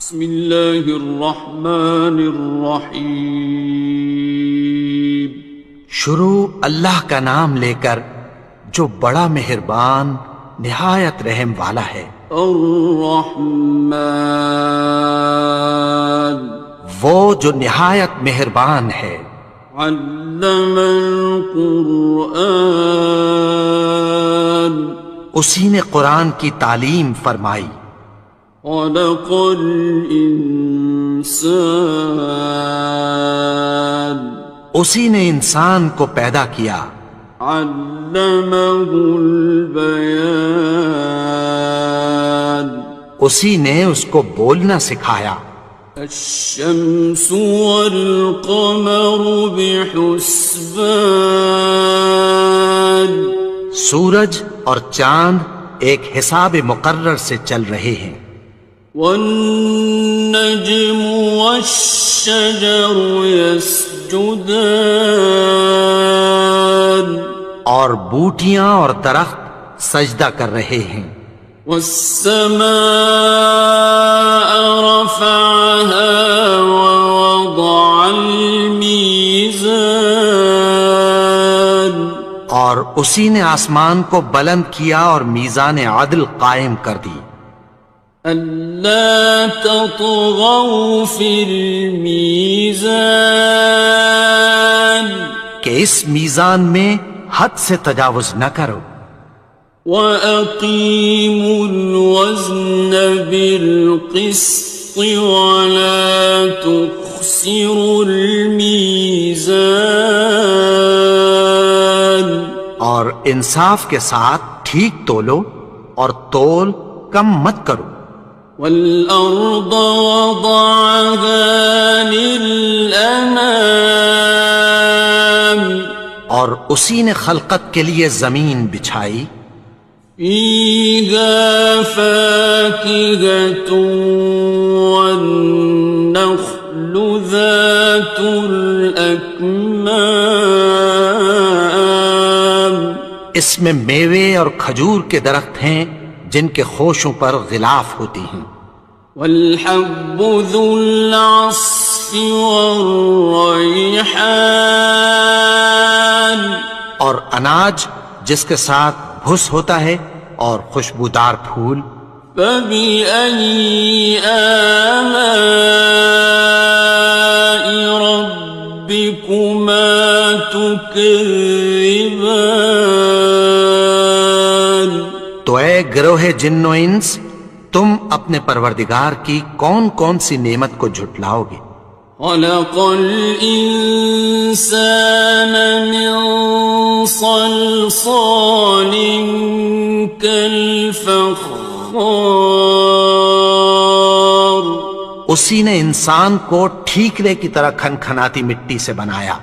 بسم اللہ الرحمن الرحیم۔ شروع اللہ کا نام لے کر جو بڑا مہربان نہایت رحم والا ہے۔ الرحمن، وہ جو نہایت مہربان ہے۔ علم القرآن، اسی نے قرآن کی تعلیم فرمائی۔ خلق الانسان، اسی نے انسان کو پیدا کیا۔ علمہ البیان، اسی نے اس کو بولنا سکھایا۔ الشمس والقمر بحسبان، سورج اور چاند ایک حساب مقرر سے چل رہے ہیں۔ والنجم والشجر يسجدان، اور بوٹیاں اور درخت سجدہ کر رہے ہیں۔ والسماء رفعها ووضع الميزان، اور اسی نے آسمان کو بلند کیا اور میزان عدل قائم کر دی۔ ألا تطغوا في الميزان، کہ اس میزان میں حد سے تجاوز نہ کرو۔ وَأَقِيمُوا الْوَزْنَ بِالْقِسْطِ وَلَا تُخْسِرُوا الْمِيزَانَ، اور انصاف کے ساتھ ٹھیک تولو اور تول کم مت کرو۔ وَالْأَرْضَ وَضَعَهَا لِلْأَنَامِ، اور اسی نے خلقت کے لیے زمین بچھائی۔ فِيهَا فَاكِهَةٌ وَالنَّخْلُ ذَاتُ الْأَكْمَامِ، اس میں میوے اور کھجور کے درخت ہیں جن کے خوشوں پر غلاف ہوتی ہیں۔ وَالْحَبُّ ذُو الْعَصْفِ وَالرَّيْحَانِ، اور اناج جس کے ساتھ بھس ہوتا ہے اور خوشبودار پھول۔ فَبِأَيِّ آلَاءِ رَبِّكُمَا تُكَذِّبَانِ، تو اے گروہ جن و انس، تم اپنے پروردگار کی کون کون سی نعمت کو جھٹلاؤ گے؟ خَلَقَ الْإِنسَانَ مِنْ صَلْصَالٍ كَالْفَخَّارِ، اسی نے انسان کو ٹھیکرے کی طرح کھنکھناتی مٹی سے بنایا۔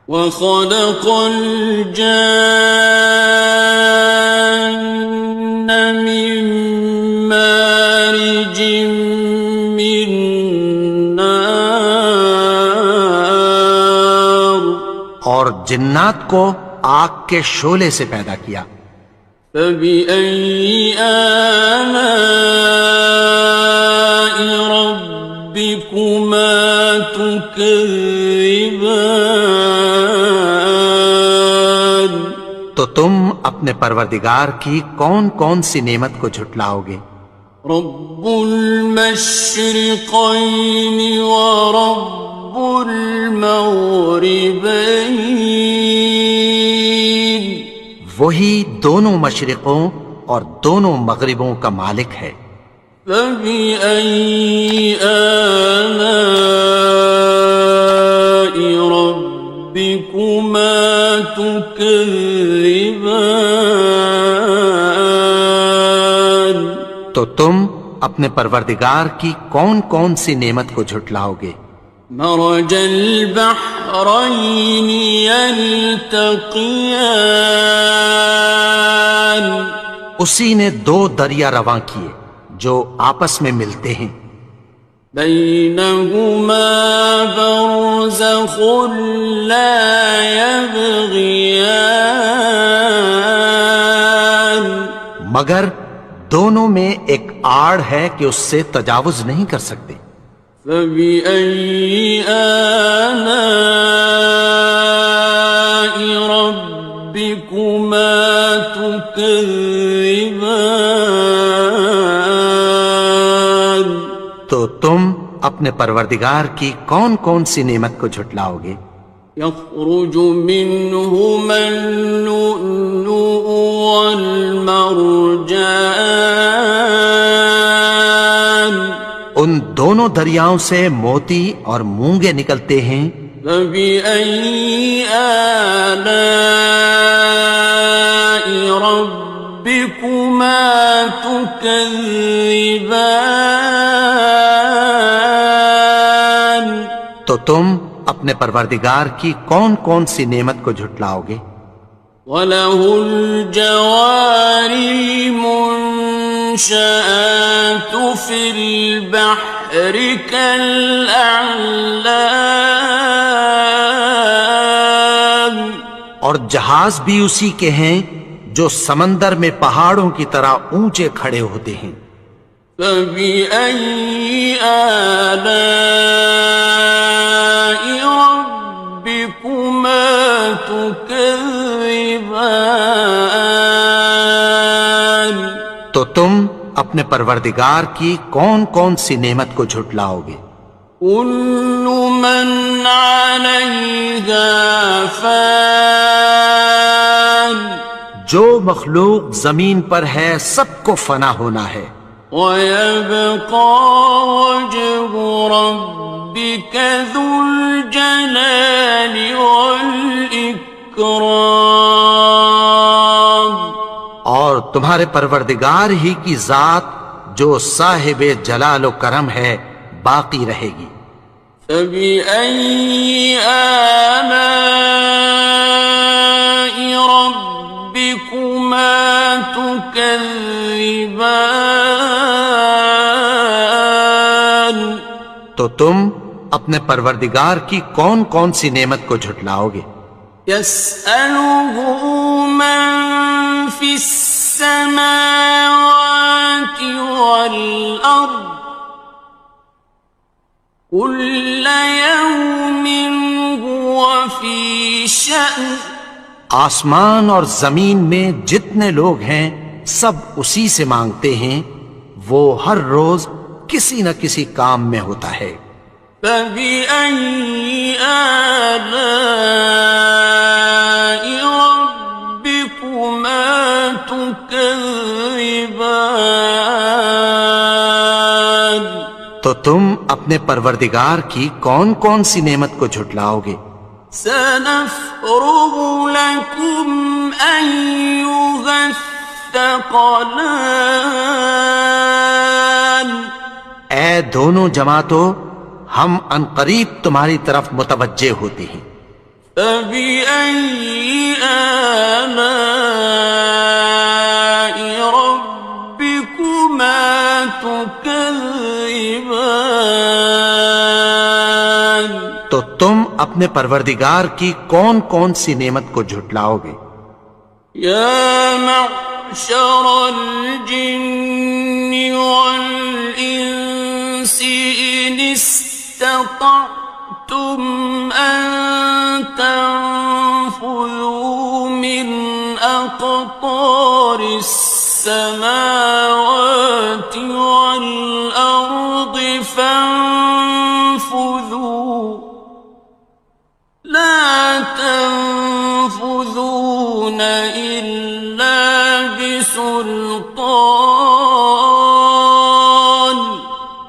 وَخَلَقَ الْجَانَّ مِن مَّارِجٍ مِّن نَّارٍ، اور جنات کو آگ کے شعلے سے پیدا کیا۔ فَبِأَيِّ آلَاءِ رَبِّكُمَا تُكَذِّبَانِ، تو تم اپنے پروردگار کی کون کون سی نعمت کو جھٹلاؤ گے؟ رب المشرقین ورب المغربین، وہی دونوں مشرقوں اور دونوں مغربوں کا مالک ہے۔ فَبِأَيِّ آلَاءِ رَبِّكُمَا تُكَذِّبَانِ، تو تم اپنے پروردگار کی کون کون سی نعمت کو جھٹلاؤ گے؟ مرج البحرین یلتقیان، اسی نے دو دریا رواں کیے جو آپس میں ملتے ہیں۔ بینہما برزخ لا یبغیان، مگر دونوں میں ایک آڑ ہے کہ اس سے تجاوز نہیں کر سکتے۔ فبأي آلاء ربكما تكذبان؟ تو تم اپنے پروردگار کی کون کون سی نعمت کو جھٹلاؤ گے؟ يخرج منهما اللؤلؤ والمرجان، ان دونوں دریاؤں سے موتی اور مونگے نکلتے ہیں۔ فبأي آلاء ربكما تكذبان؟ تو تم اپنے پروردگار کی کون کون سی نعمت کو جھٹلاؤ گے؟ وَلَهُ الْجَوَارِ الْمُنشَآتُ فِي الْبَحْرِ كَالْأَعْلَامِ، اور جہاز بھی اسی کے ہیں جو سمندر میں پہاڑوں کی طرح اونچے کھڑے ہوتے ہیں۔ فَبِأَيِّ آلَاءِ رَبِّكُمَا تُكَذِّبَانِ؟ تو تم اپنے پروردگار کی کون کون سی نعمت کو جھٹلاؤ گے؟ كُلُّ مَنْ عَلَيْهَا فَانٍ، جو مخلوق زمین پر ہے سب کو فنا ہونا ہے۔ وَيَبْقَى وَجْهُ رَبِّكَ ذُو الْجَلَالِ وَالْإِكْرَامِ، اور تمہارے پروردگار ہی کی ذات جو صاحب جلال و کرم ہے باقی رہے گی۔ فَبِأَيِّ آلَاءِ رَبِّكُمَا تُكَذِّبَانِ؟ تو تم اپنے پروردگار کی کون کون سی نعمت کو جھٹلاؤ گے؟ يَسْأَلُهُ مَن فِي السَّمَاوَاتِ وَالْأَرْضِ كُلَّ يَوْمٍ هُوَ فِي شَأْنٍ، آسمان اور زمین میں جتنے لوگ ہیں سب اسی سے مانگتے ہیں، وہ ہر روز کسی نہ کسی کام میں ہوتا ہے۔ فَبِأَيِّ آلَاءِ رَبِّكُمَا تُكَذِّبَانِ؟ تو تم اپنے پروردگار کی کون کون سی نعمت کو جھٹلاؤ گے؟ سَنَفْرُغُ لَكُمْ أَيُّهَ الثَّقَلَانِ، اے دونوں جماعتوں، ہم عنقریب تمہاری طرف متوجہ ہوتے ہیں۔ فَبِأَيِّ آلَاءِ رَبِّكُمَا تُكَذِّبَانِ؟ تو تم اپنے پروردگار کی کون کون سی نعمت کو جھٹلاؤ گے؟ يَا مَعْشَرَ الْجِنِّ وَالْإِنسِ إِنِ اسْتَطَعْتُمْ أَن تَنفُذُوا مِنْ أَقْطَارِ السَّمَاوَاتِ وَالْأَرْضِ فَانفُذُوا لَا تَنفُذُونَ إِلَّا بِسُلْطَانٍ۔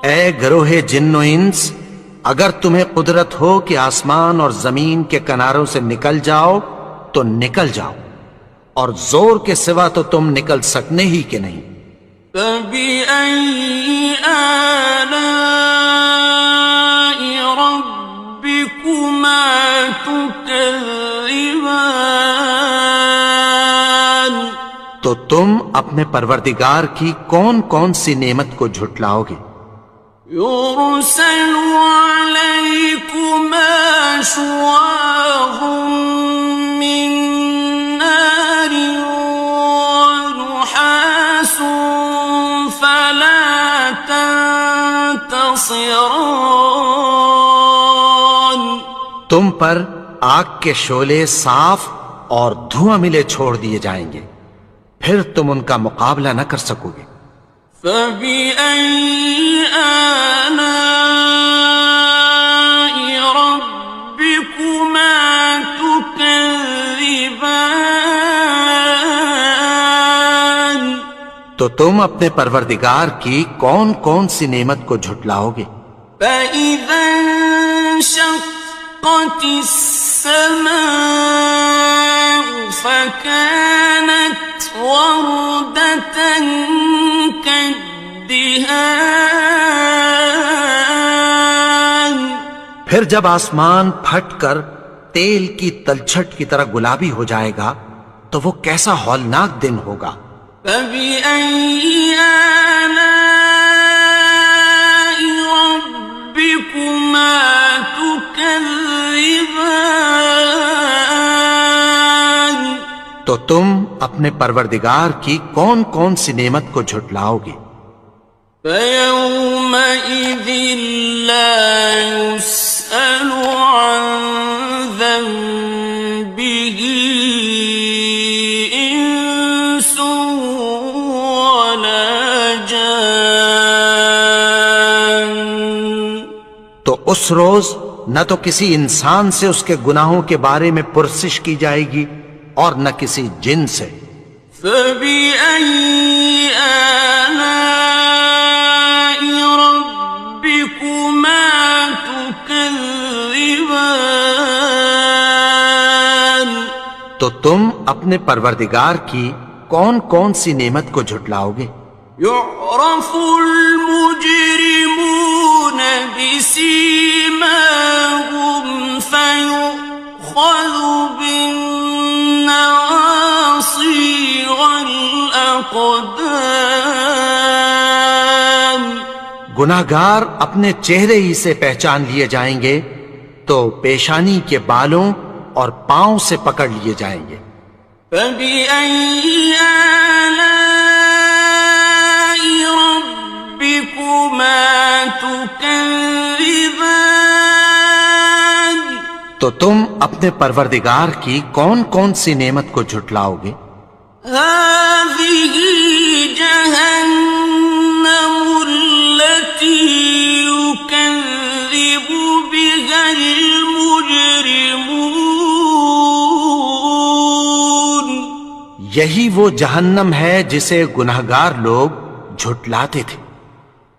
اے گروہ جن و انس، اگر تمہیں قدرت ہو کہ آسمان اور زمین کے کناروں سے نکل جاؤ تو نکل جاؤ، اور زور کے سوا تو تم نکل سکنے ہی کہ نہیں۔ فَبِأَيِّ آلَاءِ رَبِّكُمَا تُكَذِّبَانِ؟ تو تم اپنے پروردگار کی کون کون سی نعمت کو جھٹلاؤ گے؟ يُرْسَلُ عَلَيْكُمَا شُوَاظٌ مِّن نَّارٍ وَنُحَاسٌ خاصران. تم پر آگ کے شعلے صاف اور دھواں ملے چھوڑ دیے جائیں گے، پھر تم ان کا مقابلہ نہ کر سکو گے۔ فبأي آلاء ربكما تكذبان. تو تم اپنے پروردگار کی کون کون سی نعمت کو جھٹلاؤ گے؟ فإذا انشقت السماء فكانت وردة كالدهان. پھر جب آسمان پھٹ کر تیل کی تلچھٹ کی طرح گلابی ہو جائے گا تو وہ کیسا ہولناک دن ہوگا۔ فبأي آلاء ربكما تكذبان. تو تم اپنے پروردگار کی کون کون سی نعمت کو جھٹلاؤ گے؟ فيومئذ لا يسأل عن ذنبه إنس ولا جان. تو اس روز نہ تو کسی انسان سے اس کے گناہوں کے بارے میں پرسش کی جائے گی اور نہ کسی جن سے۔ فبأي آلاء ربكما تكذبان. تو تم اپنے پروردگار کی کون کون سی نعمت کو جھٹلاؤ گے؟ يعرف المجرمون بسيماهم فيؤخذ بالنواصي والأقدام. گناہگار اپنے چہرے ہی سے پہچان لیے جائیں گے تو پیشانی کے بالوں اور پاؤں سے پکڑ لیے جائیں گے۔ فبأي آلاء ربكما تكذبان. تو تم اپنے پروردگار کی کون کون سی نعمت کو جھٹلاؤ گے؟ هذه جهنم التي يكذب بها المجرمون. یہی وہ جہنم ہے جسے گناہگار لوگ جھٹلاتے تھے۔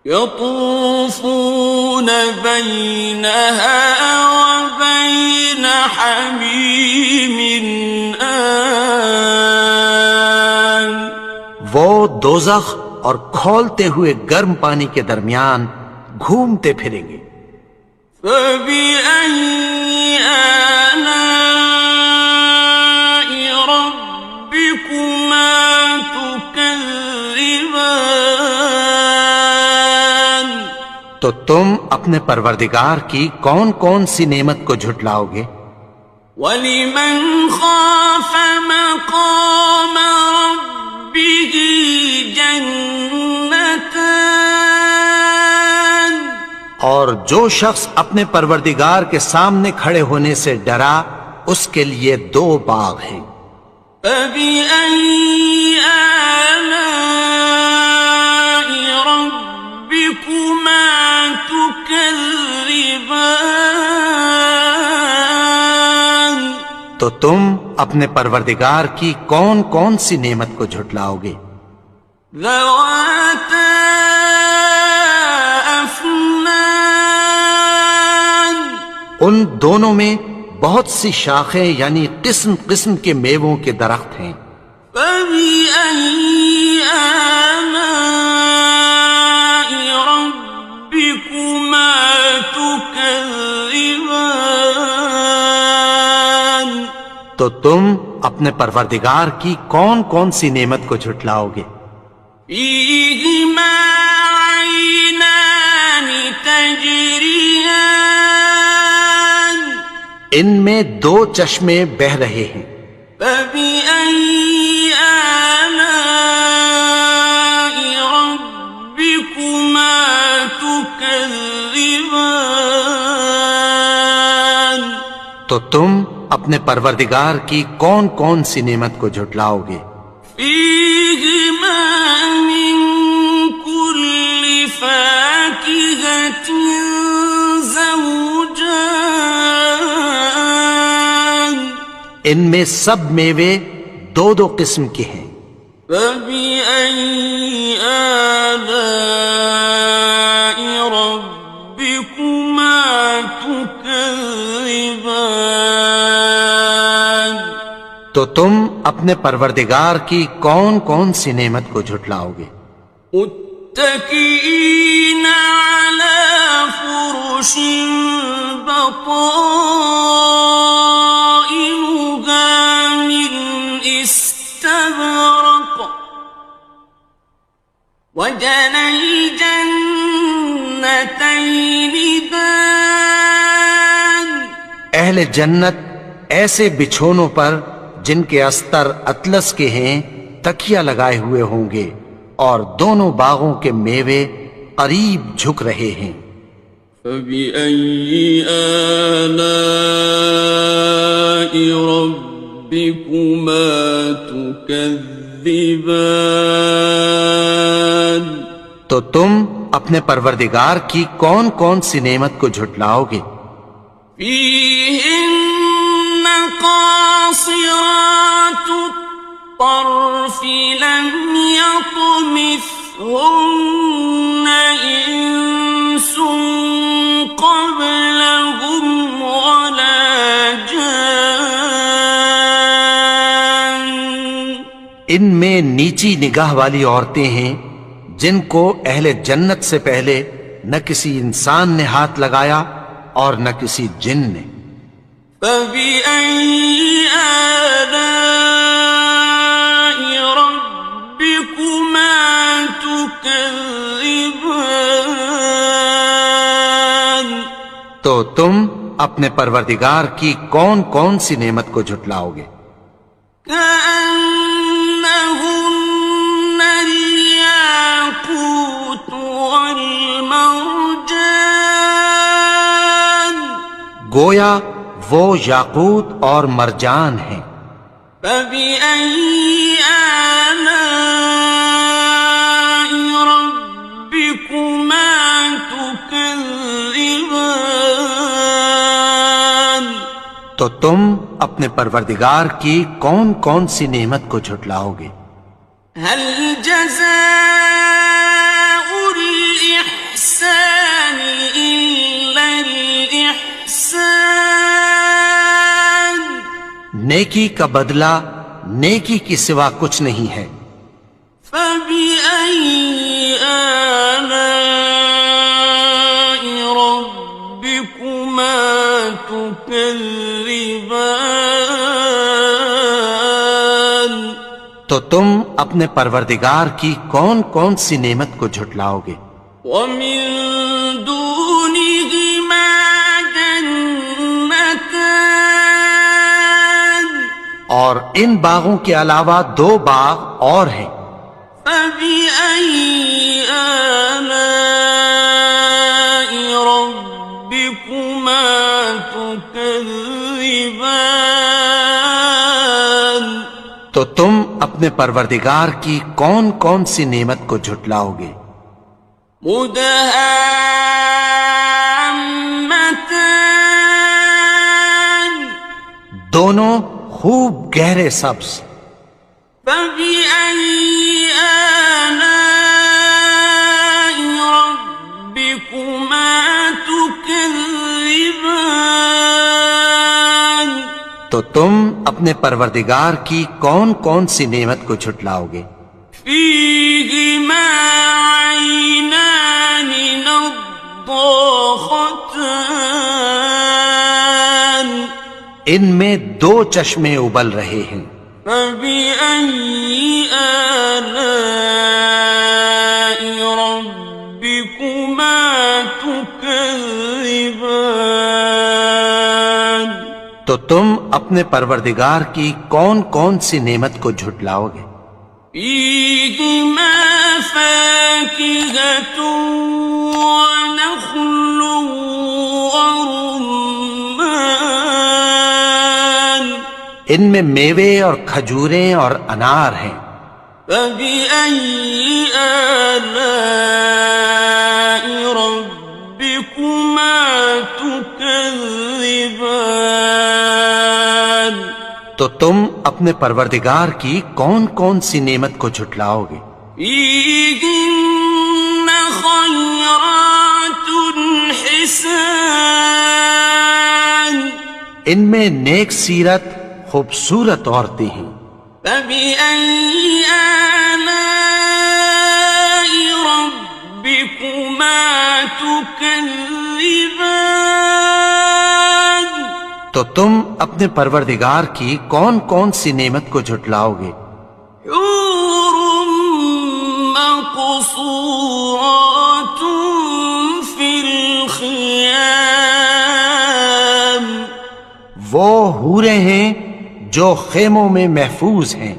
يطوفون بينها وبين حميم آن. وہ دوزخ اور کھولتے ہوئے گرم پانی کے درمیان گھومتے پھریں گے۔ فبأي آلاء ربكما تكذبان. تو تم اپنے پروردگار کی کون کون سی نعمت کو جھٹلاؤ گے؟ وَلِمَنْ خَافَ مَقَامَ رَبِّهِ جَنَّتَانِ. اور جو شخص اپنے پروردگار کے سامنے کھڑے ہونے سے ڈرا اس کے لیے 2 باغ ہیں۔ فَبِأَيِّ آلَاءِ رَبِّكُمَا تُكَذِّبَانِ. تو تم اپنے پروردگار کی کون کون سی نعمت کو جھٹلاؤ گے؟ ذَوَاتَا أَفْنَانٍ. ان دونوں میں بہت سی شاخیں یعنی قسم قسم کے میووں کے درخت ہیں۔ فَبِأَيِّ آلَاءِ رَبِّكُمَا تُكَذِّبَانِ. تو تم اپنے پروردگار کی کون کون سی نعمت کو جھٹلاؤ گے؟ فِيهِمَا عَيْنَانِ تَجْرِيَانِ. ان میں 2 چشمے بہہ رہے ہیں۔ فَبِأَيِّ آلَاءِ رَبِّكُمَا تُكَذِّبَانِ. تكذبان تو تم اپنے پروردگار کی کون کون سی نعمت کو جھٹلاؤ گے؟ فيهما من كل فاكهة زوجان ان میں سب میوے دو دو قسم کے ہیں۔ فبأي آلاء ربكما تكذبان تو تم اپنے پروردگار کی کون کون سی نعمت کو جھٹلاؤ گے؟ متكئين على فرش بطائنها من استبرق وجنى الجنتين دان اہل جنت ایسے بچھونوں پر جن کے استر اطلس کے ہیں تکیہ لگائے ہوئے ہوں گے، اور دونوں باغوں کے میوے قریب جھک رہے ہیں۔ فبأي آلاء ربكما تكذبان تو تم اپنے پروردگار کی کون کون سی نعمت کو جھٹلاؤ گے؟ فيهن قاصرات الطرف لم يطمثهن إنس قبلهم ولا جان ان میں نیچی نگاہ والی عورتیں ہیں جن کو اہل جنت سے پہلے نہ کسی انسان نے ہاتھ لگایا اور نہ کسی جن نے۔ فبأي آلاء ربكما تكذبان تو تم اپنے پروردگار کی کون کون سی نعمت کو جھٹلاؤ گے؟ كأنهن الياقوت والمرجان گویا وہ یاقوت اور مرجان ہیں۔ فبأي آلاء ربكما تكذبان تو تم اپنے پروردگار کی کون کون سی نعمت کو جھٹلاؤ گے؟ هل جزاء الإحسان إلا الإحسان نیکی کا بدلہ نیکی کی سوا کچھ نہیں ہے۔ فبأي آلاء ربكما تكذبان تو تم اپنے پروردگار کی کون کون سی نعمت کو جھٹلاؤ گے؟ ومن دونهما جنتان اور ان باغوں کے علاوہ دو باغ اور ہیں۔ فبأي آلاء ربكما تكذبان تو تم اپنے پروردگار کی کون کون سی نعمت کو جھٹلاؤ گے؟ مدهامتان دونوں خوب گہرے سبز۔ فبأي آلاء ربكما تكذبان تو تم اپنے پروردگار کی کون کون سی نعمت کو جھٹلاؤ گے؟ فيهما عينان نضاختان ان میں دو چشمے ابل رہے ہیں۔ فبأي آلاء ربكما تكذبان تو تم اپنے پروردگار کی کون کون سی نعمت کو جھٹلاؤ گے؟ فيهما فاكهة ونخل ورمان ان میں میوے اور کھجوریں اور انار ہیں. فبأي آلاء ربكما تكذبان تو تم اپنے پروردگار کی کون کون سی نعمت کو جھٹلاؤ گے؟ فيهن خيرات حسان ان میں نیک سیرت خوبصورت عورتیں ہیں. فبأي آلاء ربكما تكذبان تو تم اپنے پروردگار کی کون کون سی نعمت کو جھٹلاؤ گے؟ حور مقصورات في الخيام وہ حوریں ہیں جو خیموں میں محفوظ ہیں.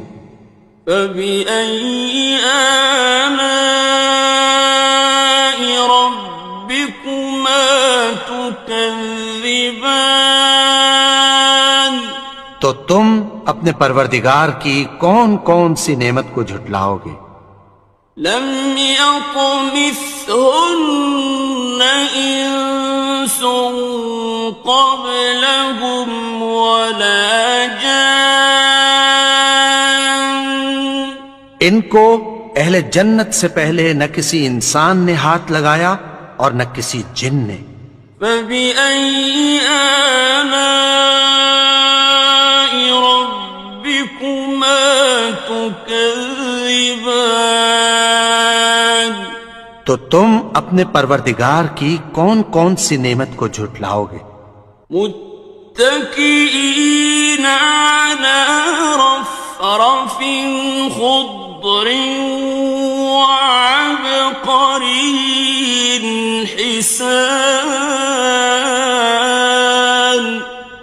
فبأي آلاء ربكما تكذبان تو تم اپنے پروردگار کی کون کون سی نعمت کو جھٹلاؤ گے؟ لم يطمثهن إنس قبلهم ولا جان ان کو اہل جنت سے پہلے نہ کسی انسان نے ہاتھ لگایا اور نہ کسی جن نے. فبأي آلاء ربكما تكذبان تو تم اپنے پروردگار کی کون کون سی نعمت کو جھٹلاؤ گے؟ متكئين على رفرف خضر وعبقري حسان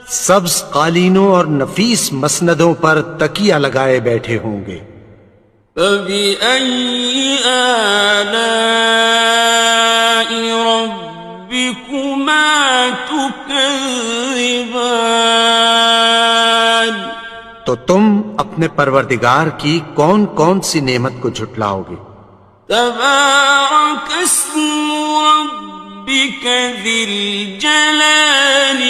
سبز قالینوں اور نفیس مسندوں پر تکیہ لگائے بیٹھے ہوں گے. فبأي آلاء ربكما تكذبان تو تم اپنے پروردگار کی کون کون سی نعمت کو جھٹلاؤ گے؟ تبارك اسم ربك ذي الجلال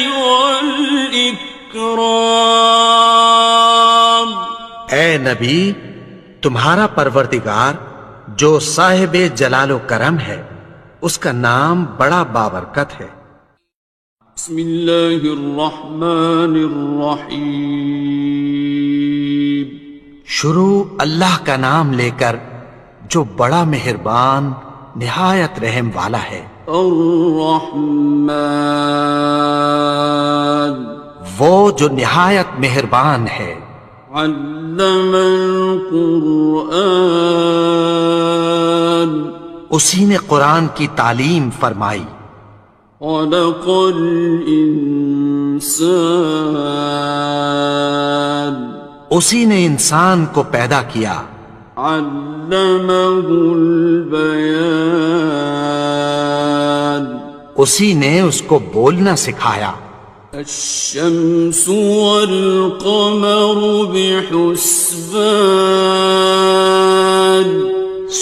والإكرام اے نبی، تمہارا پروردگار جو صاحب جلال و کرم ہے اس کا نام بڑا بابرکت ہے. بسم اللہ الرحمن الرحیم شروع اللہ کا نام لے کر جو بڑا مہربان نہایت رحم والا ہے. الرحمن وہ جو نہایت مہربان ہے. علم القرآن اسی نے قرآن کی تعلیم فرمائی. خلق الانسان اسی نے انسان کو پیدا کیا. علمہ البیان اسی نے اس کو بولنا سکھایا. الشمس والقمر بحسبان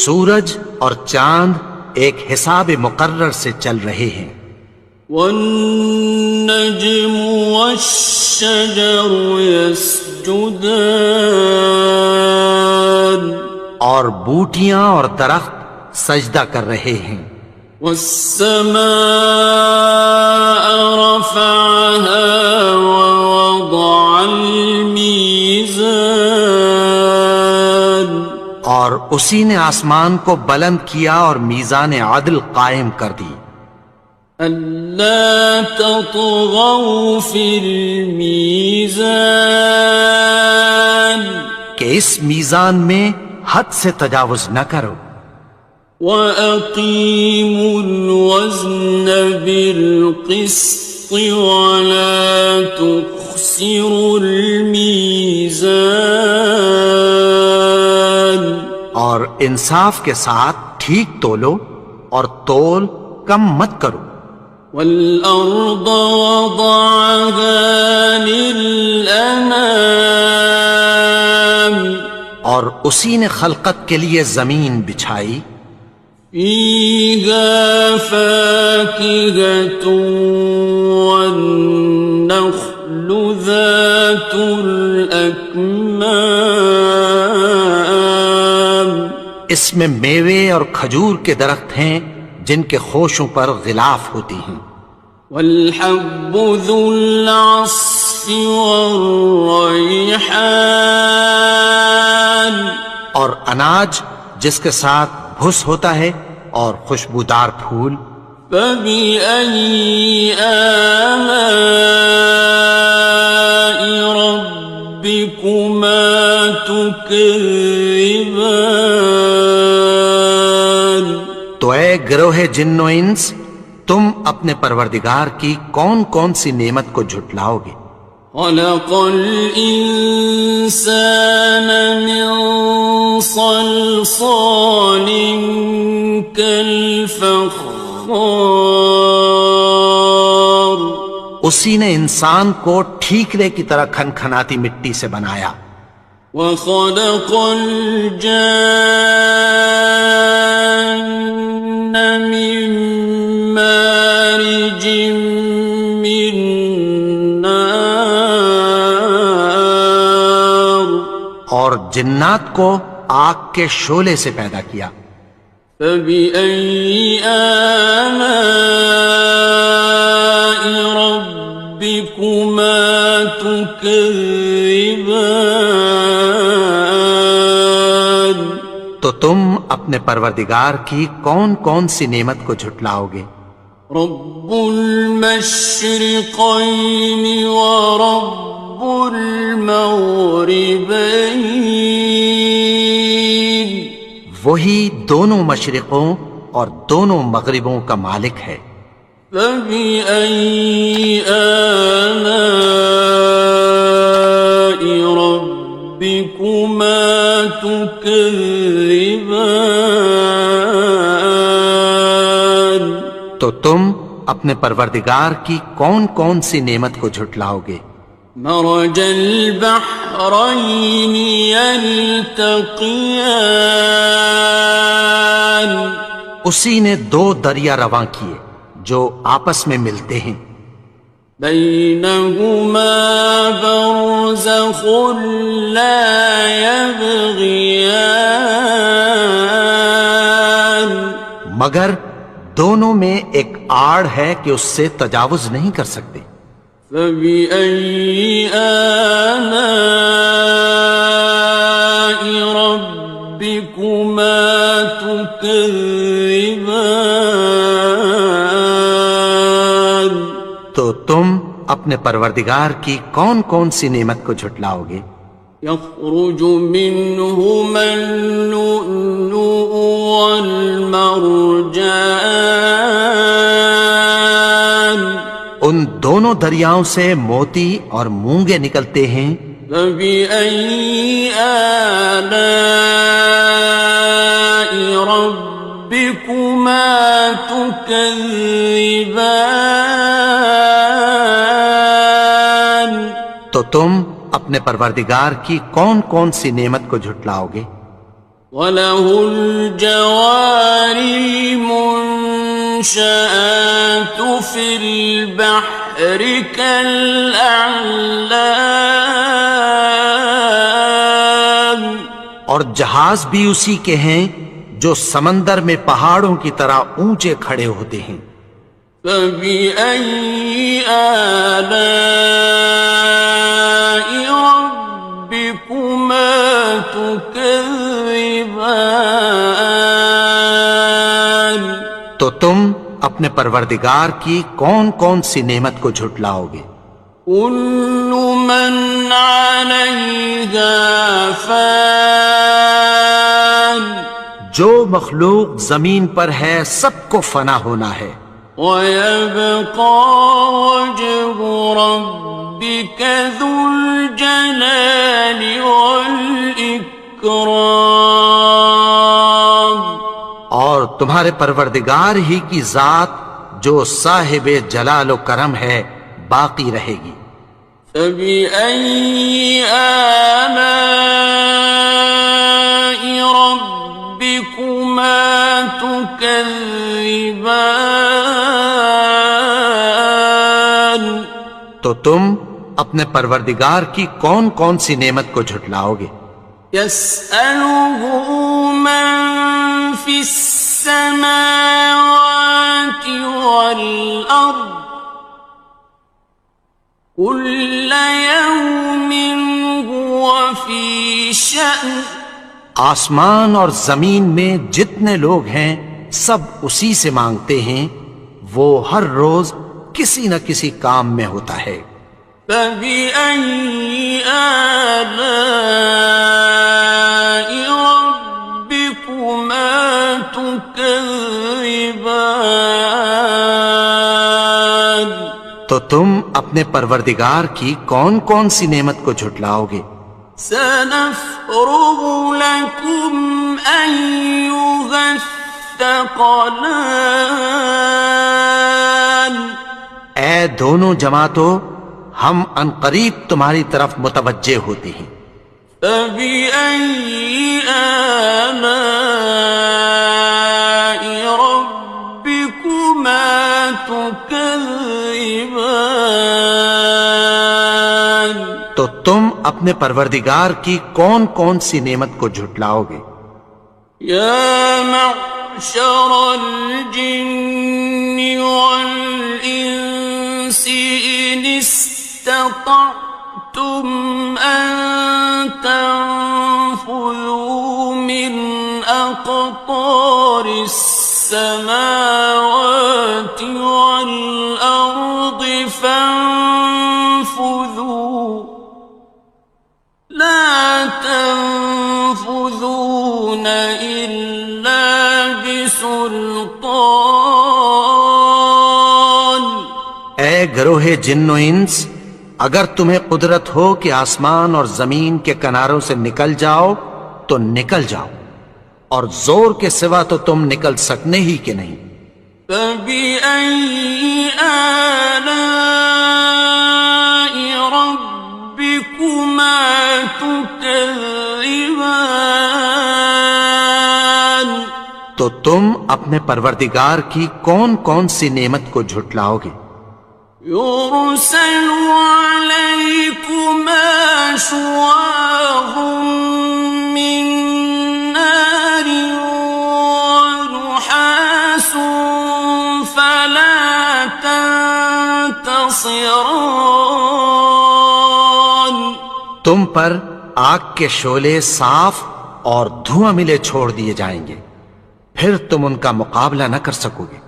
سورج اور چاند ایک حساب مقرر سے چل رہے ہیں. والنجم والشجر يسجدان اور بوٹیاں اور درخت سجدہ کر رہے ہیں. والسماء رفعها ووضع الميزان اور اسی نے آسمان کو بلند کیا اور میزان عدل قائم کر دی. ألا تطغوا في الميزان کہ اس میزان میں حد سے تجاوز نہ کرو. وَأَقِيمُوا الْوَزْنَ بِالْقِسْطِ وَلَا تُخْسِرُوا الْمِيزَانَ اور انصاف کے ساتھ ٹھیک تولو اور تول کم مت کرو. والأرض وضعها للأنام اور اسی نے خلقت کے لیے زمین بچھائی. فيها فاكهة والنخل ذات الأكمام اس میں میوے اور کھجور کے درخت ہیں جن کے خوشوں پر غلاف ہوتی ہیں. والحب ذو العصف والريحان اور اناج جس کے ساتھ بھس ہوتا ہے اور خوشبودار پھول. فبأي آلاء ربكما تكذبان تو اے گروہ جن و انس، تم اپنے پروردگار کی کون کون سی نعمت کو جھٹلاؤ گے؟ خلق الإنسان من صلصال كالفخار اسی نے انسان کو ٹھیکرے کی طرح کھنکھناتی مٹی سے بنایا. وخلق الجان من مارج من نار اور جنات کو آگ کے شعلے سے پیدا کیا. فبأي آلاء ربكما تكذبان تو تم اپنے پروردگار کی کون کون سی نعمت کو جھٹلاؤ گے؟ رب المشرقين ورب المغربين وہی دونوں مشرقوں اور دونوں مغربوں کا مالک ہے. فبأي آلاء ربكما تكذبان تو تم اپنے پروردگار کی کون کون سی نعمت کو جھٹلاؤ گے؟ مرج البحرين يلتقيان اسی نے دو دریا رواں کیے جو آپس میں ملتے ہیں. بينهما برزخ لا يبغيان مگر دونوں میں ایک آڑ ہے کہ اس سے تجاوز نہیں کر سکتے. فبأي آلاء ربكما تكذبان تو تم اپنے پروردگار کی کون کون سی نعمت کو جھٹلاؤ گے؟ يخرج منهما اللؤلؤ والمرجان ان دونوں دریاؤں سے موتی اور مونگے نکلتے ہیں. فبأي آلاء ربكما تكذبان تو تم اپنے پروردگار کی کون کون سی نعمت کو جھٹلاؤ گے؟ وَلَهُ الْجَوَارِ الْمُنشَآتُ فِي الْبَحْرِ كَالْأَعْلَامِ اور جہاز بھی اسی کے ہیں جو سمندر میں پہاڑوں کی طرح اونچے کھڑے ہوتے ہیں. فَبِأَيِّ آلَاءِ رَبِّكُمَا تُكَذِّبَانِ تو تم اپنے پروردگار کی کون کون سی نعمت کو جھٹلاؤ گے؟ كُلُّ مَنْ عَلَيْهَا فَانٍ جو مخلوق زمین پر ہے سب کو فنا ہونا ہے. وَيَبْقَى وَجْهُ رَبِّكَ ذُو الْجَلَالِ وَالْإِكْرَامِ تمہارے پروردگار ہی کی ذات جو صاحب جلال و کرم ہے باقی رہے گی۔ فبأي آلاء ربكما تكذبان؟ تو تم اپنے پروردگار کی کون کون سی نعمت کو جھٹلاؤ گے؟ يسأله من في السماوات والأرض كل يوم هو في شأن۔ آسمان اور زمین میں جتنے لوگ ہیں سب اسی سے مانگتے ہیں، وہ ہر روز کسی نہ کسی کام میں ہوتا ہے۔ فبأي آلاء ربكما تكذبان؟ تو تم اپنے پروردگار کی کون کون سی نعمت کو جھٹلاؤ گے؟ سنفرغ لكم أيها الثقلان۔ اے دونوں جماعتوں، ہم عنقریب تمہاری طرف متوجہ ہوتے ہیں۔ فبأي آلاء ربكما تكذبان؟ تو تم اپنے پروردگار کی کون کون سی نعمت کو جھٹلاؤ گے؟ يا معشر الجن والإنس إن استطعتم أن تنفذوا من أقطار السماوات والأرض فانفذوا لا تنفذون إلا بسلطان۔ اے گروہ جن و انس، اگر تمہیں قدرت ہو کہ آسمان اور زمین کے کناروں سے نکل جاؤ تو نکل جاؤ، اور زور کے سوا تو تم نکل سکنے ہی کہ نہیں۔ فبأي آلاء ربكما تكذبان؟ تو تم اپنے پروردگار کی کون کون سی نعمت کو جھٹلاؤ گے؟ يرسل عليكما شواظ من نار ونحاس فلا تنتصران۔ تم پر آگ کے شعلے صاف اور دھواں ملے چھوڑ دیے جائیں گے، پھر تم ان کا مقابلہ نہ کر سکو گے۔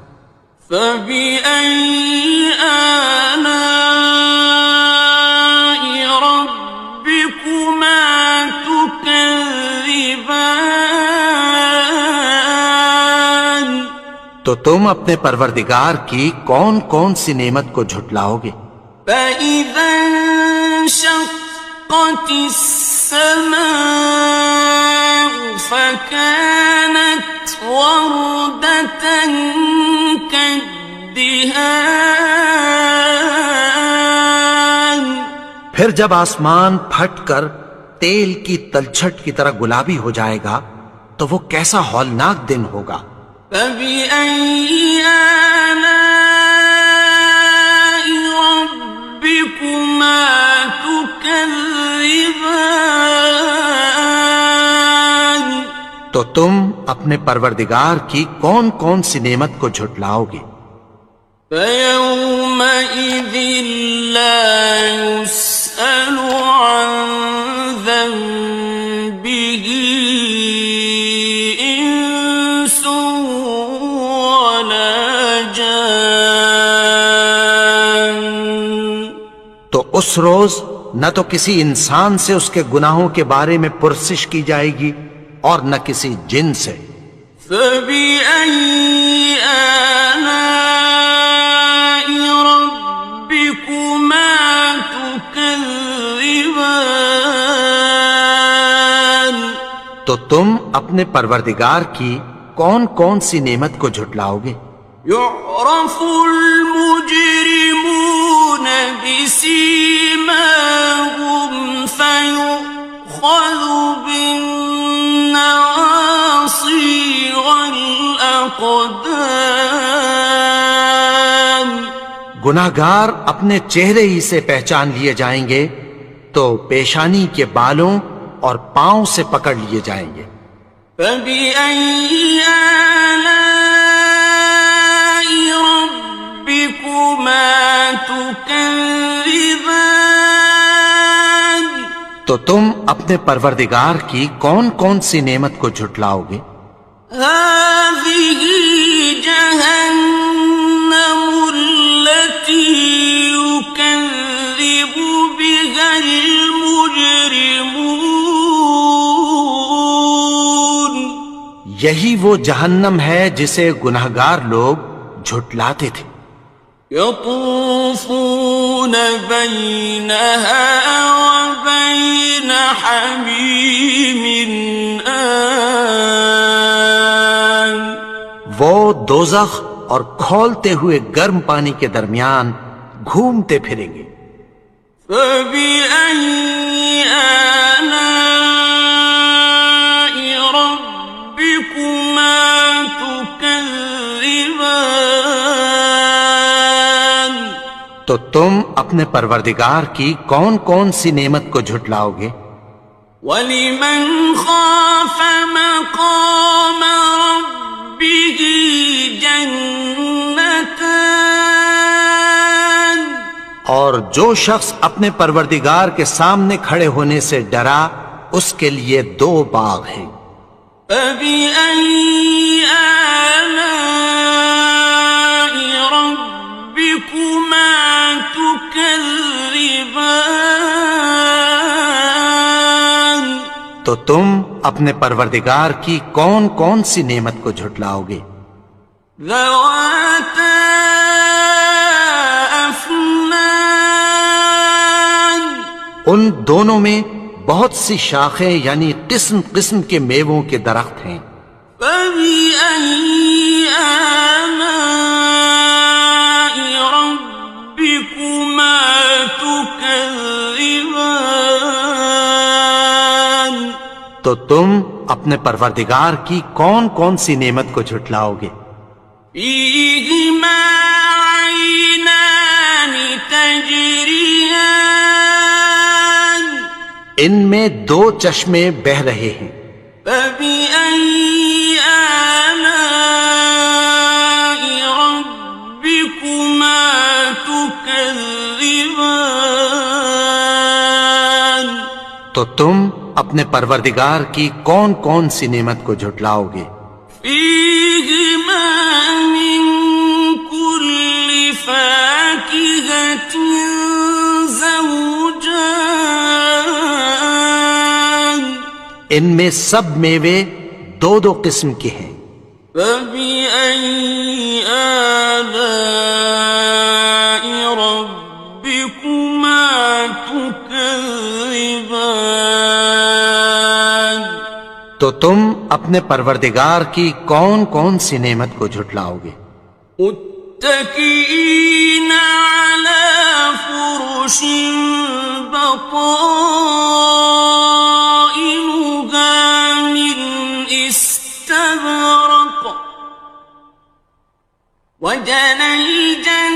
فبأي آلاء ربكما تكذبان؟ تو تم اپنے پروردگار کی کون کون سی نعمت کو جھٹلاؤ گے؟ فإذا انشقت السماء فكانت وردة كالدهان۔ پھر جب آسمان پھٹ کر تیل کی تلچھٹ کی طرح گلابی ہو جائے گا تو وہ کیسا ہولناک دن ہوگا۔ فبأي آلاء ربكما تكذبان؟ تو تم اپنے پروردگار کی کون کون سی نعمت کو جھٹلاؤ گے؟ فيومئذ لا يسأل عن ذنبه إنس ولا جان۔ تو اس روز نہ تو کسی انسان سے اس کے گناہوں کے بارے میں پرسش کی جائے گی اور نہ کسی جن سے۔ فبأي آلاء ربكما تكذبان؟ تو تم اپنے پروردگار کی کون کون سی نعمت کو جھٹلاؤ گے؟ يعرف المجرمون بسيماهم فيؤخذ بالنواصي والأقدام گناہگار اپنے چہرے ہی سے پہچان لیے جائیں گے تو پیشانی کے بالوں اور پاؤں سے پکڑ لیے جائیں گے۔ فَبِأَيِّ آلَاءِ رَبِّكُمَا تُكَذِّبَانِ تو تم اپنے پروردگار کی کون کون سی نعمت کو جھٹلاؤ گے؟ هَٰذِهِ جَهَنَّمُ الَّتِي يُكَذِّبُ بِهَا الْمُجْرِمُونَ یہی وہ جہنم ہے جسے گناہگار لوگ جھٹلاتے تھے۔ يطوفون بينها وبين حميم آن وہ دوزخ اور کھولتے ہوئے گرم پانی کے درمیان گھومتے پھریں گے۔ فبأي آلاء ربكما تكذبان تو تم اپنے پروردگار کی کون کون سی نعمت کو جھٹلاؤ گے؟ وَلِمَنْ خَافَ مَقَامَ رَبِّهِ جَنَّتَانِ اور جو شخص اپنے پروردگار کے سامنے کھڑے ہونے سے ڈرا اس کے لیے 2 باغ ہیں۔ فَبِأَيِّ آلَاءِ رَبِّكُمَا تُكَذِّبَانِ تو تم اپنے پروردگار کی کون کون سی نعمت کو جھٹلاؤ گے؟ ذَوَاتَا أَفْنَانٍ ان دونوں میں بہت سی شاخیں یعنی قسم قسم کے میووں کے درخت ہیں۔ فَبِأَيِّ آلَاءِ رَبِّكُمَا تُكَذِّبَانِ تو تم اپنے پروردگار کی کون کون سی نعمت کو جھٹلاؤ گے؟ فِيهِمَا عَيْنَانِ تَجْرِيَانِ ان میں 2 چشمے بہہ رہے ہیں۔ فَبِأَيِّ آلَاءِ رَبِّكُمَا تُكَذِّبَانِ تو تم اپنے پروردگار کی کون کون سی نعمت کو جھٹلاؤ گے؟ فِيهِمَا مِن كُلِّ فَاكِهَةٍ زَوْجَانِ ان میں سب میوے 2 قسم کے ہیں۔ فَبِأَيِّ آلَاءِ رَبِّكُمَا تُكَذِّبَانِ تو تم اپنے پروردگار کی کون کون سی نعمت کو جھٹلاؤ گے؟ متكئين على فرش بطائنها من استبرق وجنى الجنتين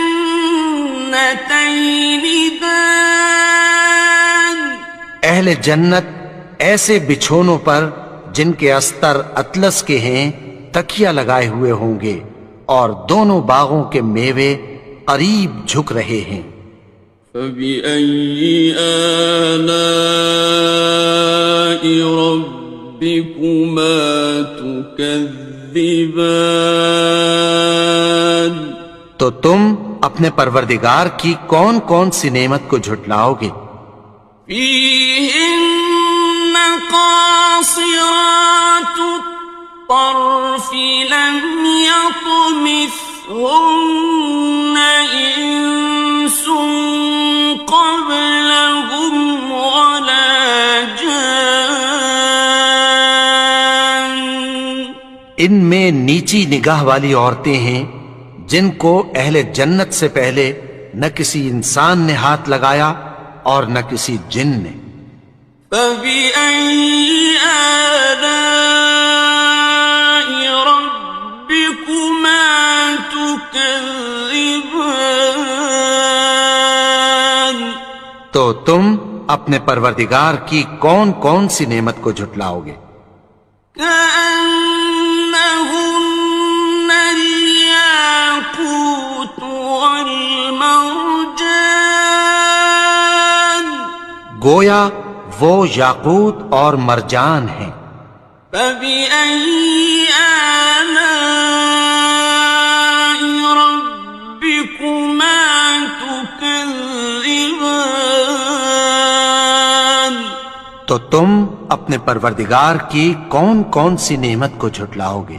دان اہل جنت ایسے بچھونوں پر جن کے استر اطلس کے ہیں تکیہ لگائے ہوئے ہوں گے اور دونوں باغوں کے میوے قریب جھک رہے ہیں۔ فَبِأَيِّ آلَاءِ رَبِّكُمَا تُكَذِّبَانِ تو تم اپنے پروردگار کی کون کون سی نعمت کو جھٹلاؤ گے؟ فِيهِنَّ قَاصِرَاتُ الطَّرْفِ لَمْ يَطْمِثْهُنَّ إِنسٌ قَبْلَهُمْ وَلَا جَانٌّ ان میں نیچی نگاہ والی عورتیں ہیں جن کو اہل جنت سے پہلے نہ کسی انسان نے ہاتھ لگایا اور نہ کسی جن نے۔ فَبِأَيِّ آلَاءِ رَبِّكُمَا تُكَذِّبَانِ؟ تو تم اپنے پروردگار کی کون کون سی نعمت کو جھٹلاؤ گے؟ كأنهن الياقوت والمرجان، گویا وہ یاقوت اور مرجان ہیں۔ فبأي آلاء ربكما تكذبان؟ تو تم اپنے پروردگار کی کون کون سی نعمت کو جھٹلاؤ گے؟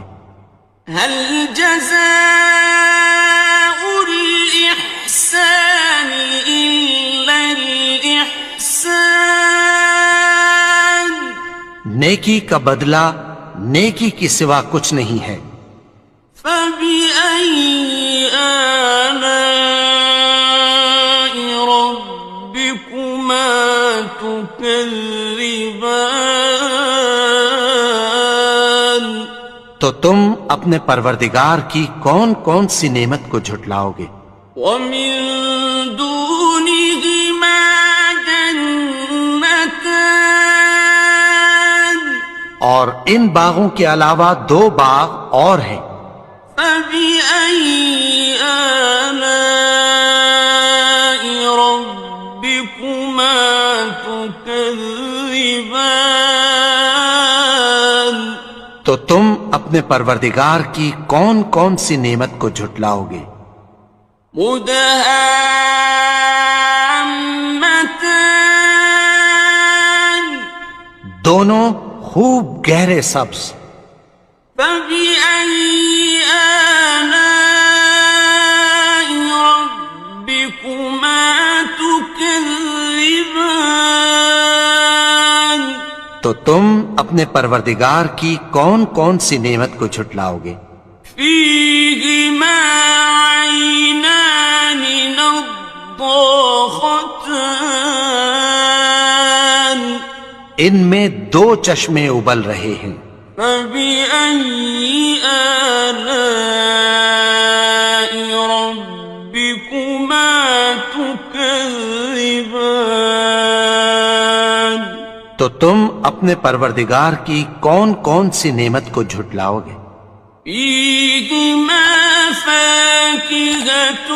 هل جزاء الإحسان إلا الإحسان؟ نیکی کا بدلہ نیکی کی سوا کچھ نہیں ہے۔ فبأي آلاء ربكما تكذبان؟ تو تم اپنے پروردگار کی کون کون سی نعمت کو جھٹلاؤ گے؟ ومن دونهما جنتان، اور ان باغوں کے علاوہ دو باغ اور ہیں۔ فبأي آلاء ربكما تكذبان؟ تو تم اپنے پروردگار کی کون کون سی نعمت کو جھٹلاؤ گے؟ مدهامتان، دونوں خوب گہرے سبز۔ فبأي آلاء ربكما تكذبان؟ تو تم اپنے پروردگار کی کون کون سی نعمت کو جھٹلاؤ گے؟ فيهما عينان نضاختان، ان میں دو چشمے ابل رہے ہیں۔ فبأي آلاء ربكما تكذبان؟ تو تم اپنے پروردگار کی کون کون سی نعمت کو جھٹلاؤ گے؟ فيهما فاكهة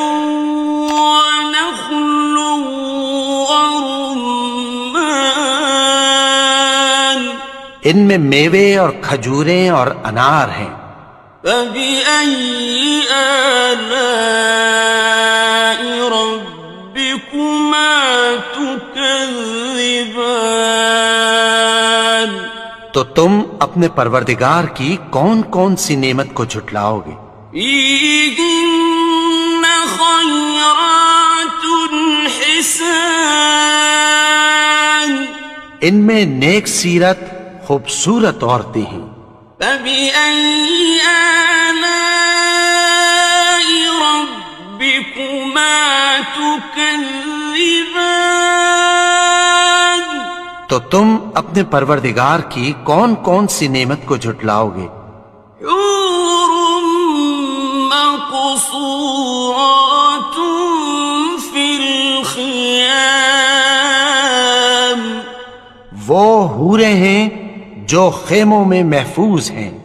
ونخل ورمان، ان میں میوے اور کھجوریں اور انار ہیں۔ فبأي آلاء ربكما تكذبان؟ تو تم اپنے پروردگار کی کون کون سی نعمت کو جھٹلاؤ گے؟ فيهن خيرات حسان، ان میں نیک سیرت خوبصورت عورتیں ہیں۔ فبأي آلاء ربكما تكذبان؟ تو تم اپنے پروردگار کی کون کون سی نعمت کو جھٹلاؤ گے؟ حور مقصورات في الخيام، وہ حوریں ہیں جو خیموں میں محفوظ ہیں۔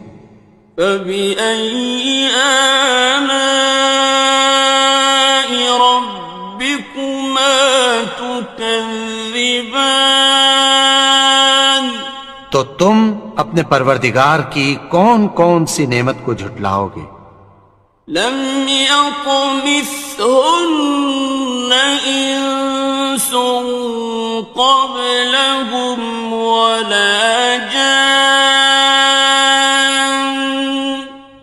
فبأي آلاء ربكما تكذبان؟ تو تم اپنے پروردگار کی کون کون سی نعمت کو جھٹلاؤ گے؟ لم يطمثهن إنس قبلهم ولا جان،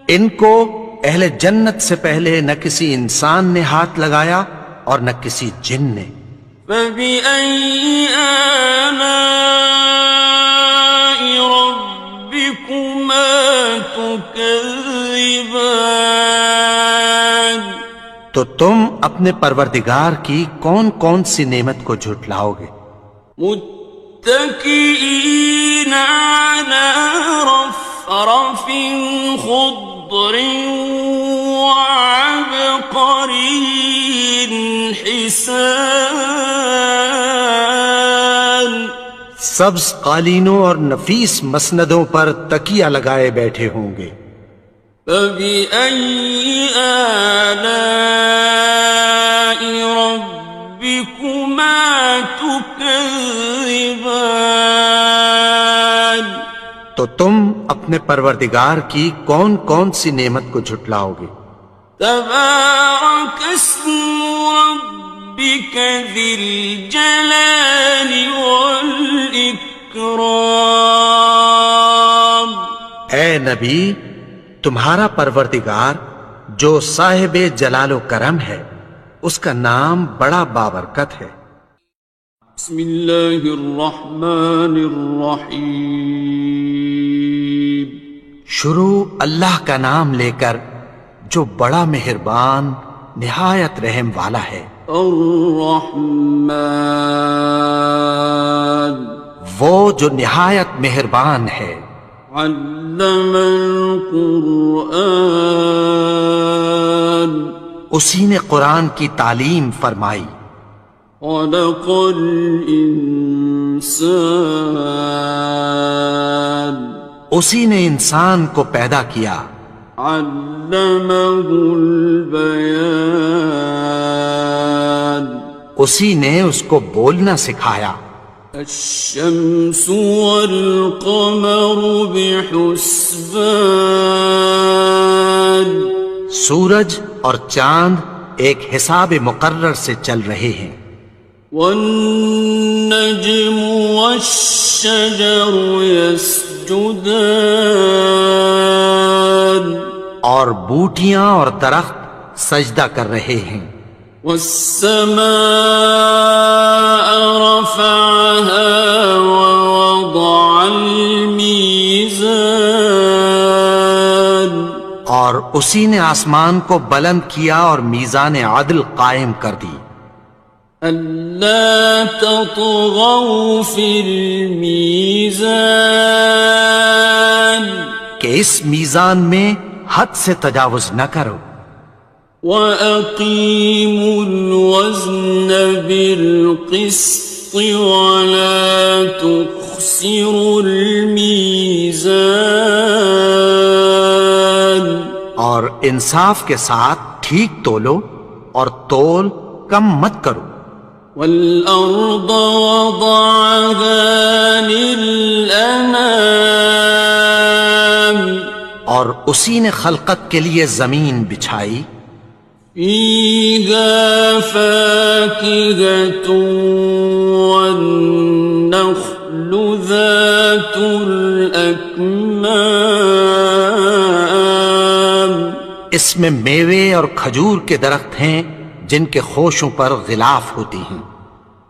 ان کو اہل جنت سے پہلے نہ کسی انسان نے ہاتھ لگایا اور نہ کسی جن نے۔ فبأي آلاء ربكما تكذبان تو تم اپنے پروردگار کی کون کون سی نعمت کو جھٹلاؤ گے؟ متكئين على رفرف خضر وعبقري حسان سبز قالینوں اور نفیس مسندوں پر تکیہ لگائے بیٹھے ہوں گے۔ فبأي آلاء ربكما تكذبان تو تم اپنے پروردگار کی کون کون سی نعمت کو جھٹلاؤ گے؟ تبارك اسم ربك ذي الجلال والإكرام اے نبی، تمہارا پروردگار جو صاحب جلال و کرم ہے، اس کا نام بڑا بابرکت ہے۔ بسم اللہ الرحمن الرحیم شروع اللہ کا نام لے کر جو بڑا مہربان نہایت رحم والا ہے۔ الرحمن وہ جو نہایت مہربان ہے۔ علم القرآن اسی نے قرآن کی تعلیم فرمائی۔ خلق الانسان اسی نے انسان کو پیدا کیا۔ علمہ البیان اسی نے اس کو بولنا سکھایا۔ الشمس والقمر بحسبان سورج اور چاند ایک حساب مقرر سے چل رہے ہیں۔ والنجم والشجر يسجدان اور بوٹیاں اور درخت سجدہ کر رہے ہیں۔ والسماء رفعها ووضع الميزان اور اسی نے آسمان کو بلند کیا اور میزان عدل قائم کر دی۔ ألا تطغوا في الميزان کہ اس میزان میں حد سے تجاوز نہ کرو۔ وَأَقِيمُوا الْوَزْنَ بِالْقِسْطِ وَلَا تُخْسِرُوا الْمِيزَانَ اور انصاف کے ساتھ ٹھیک تولو اور تول کم مت کرو۔ وَالْأَرْضَ وَضَعَهَا لِلْأَنَامِ اور اسی نے خلقت کے لیے زمین بچھائی۔ فِيهَا فَاكِهَةٌ وَالنَّخْلُ ذَاتُ الْأَكْمَامِ اس میں میوے اور کھجور کے درخت ہیں جن کے خوشوں پر غلاف ہوتی ہیں۔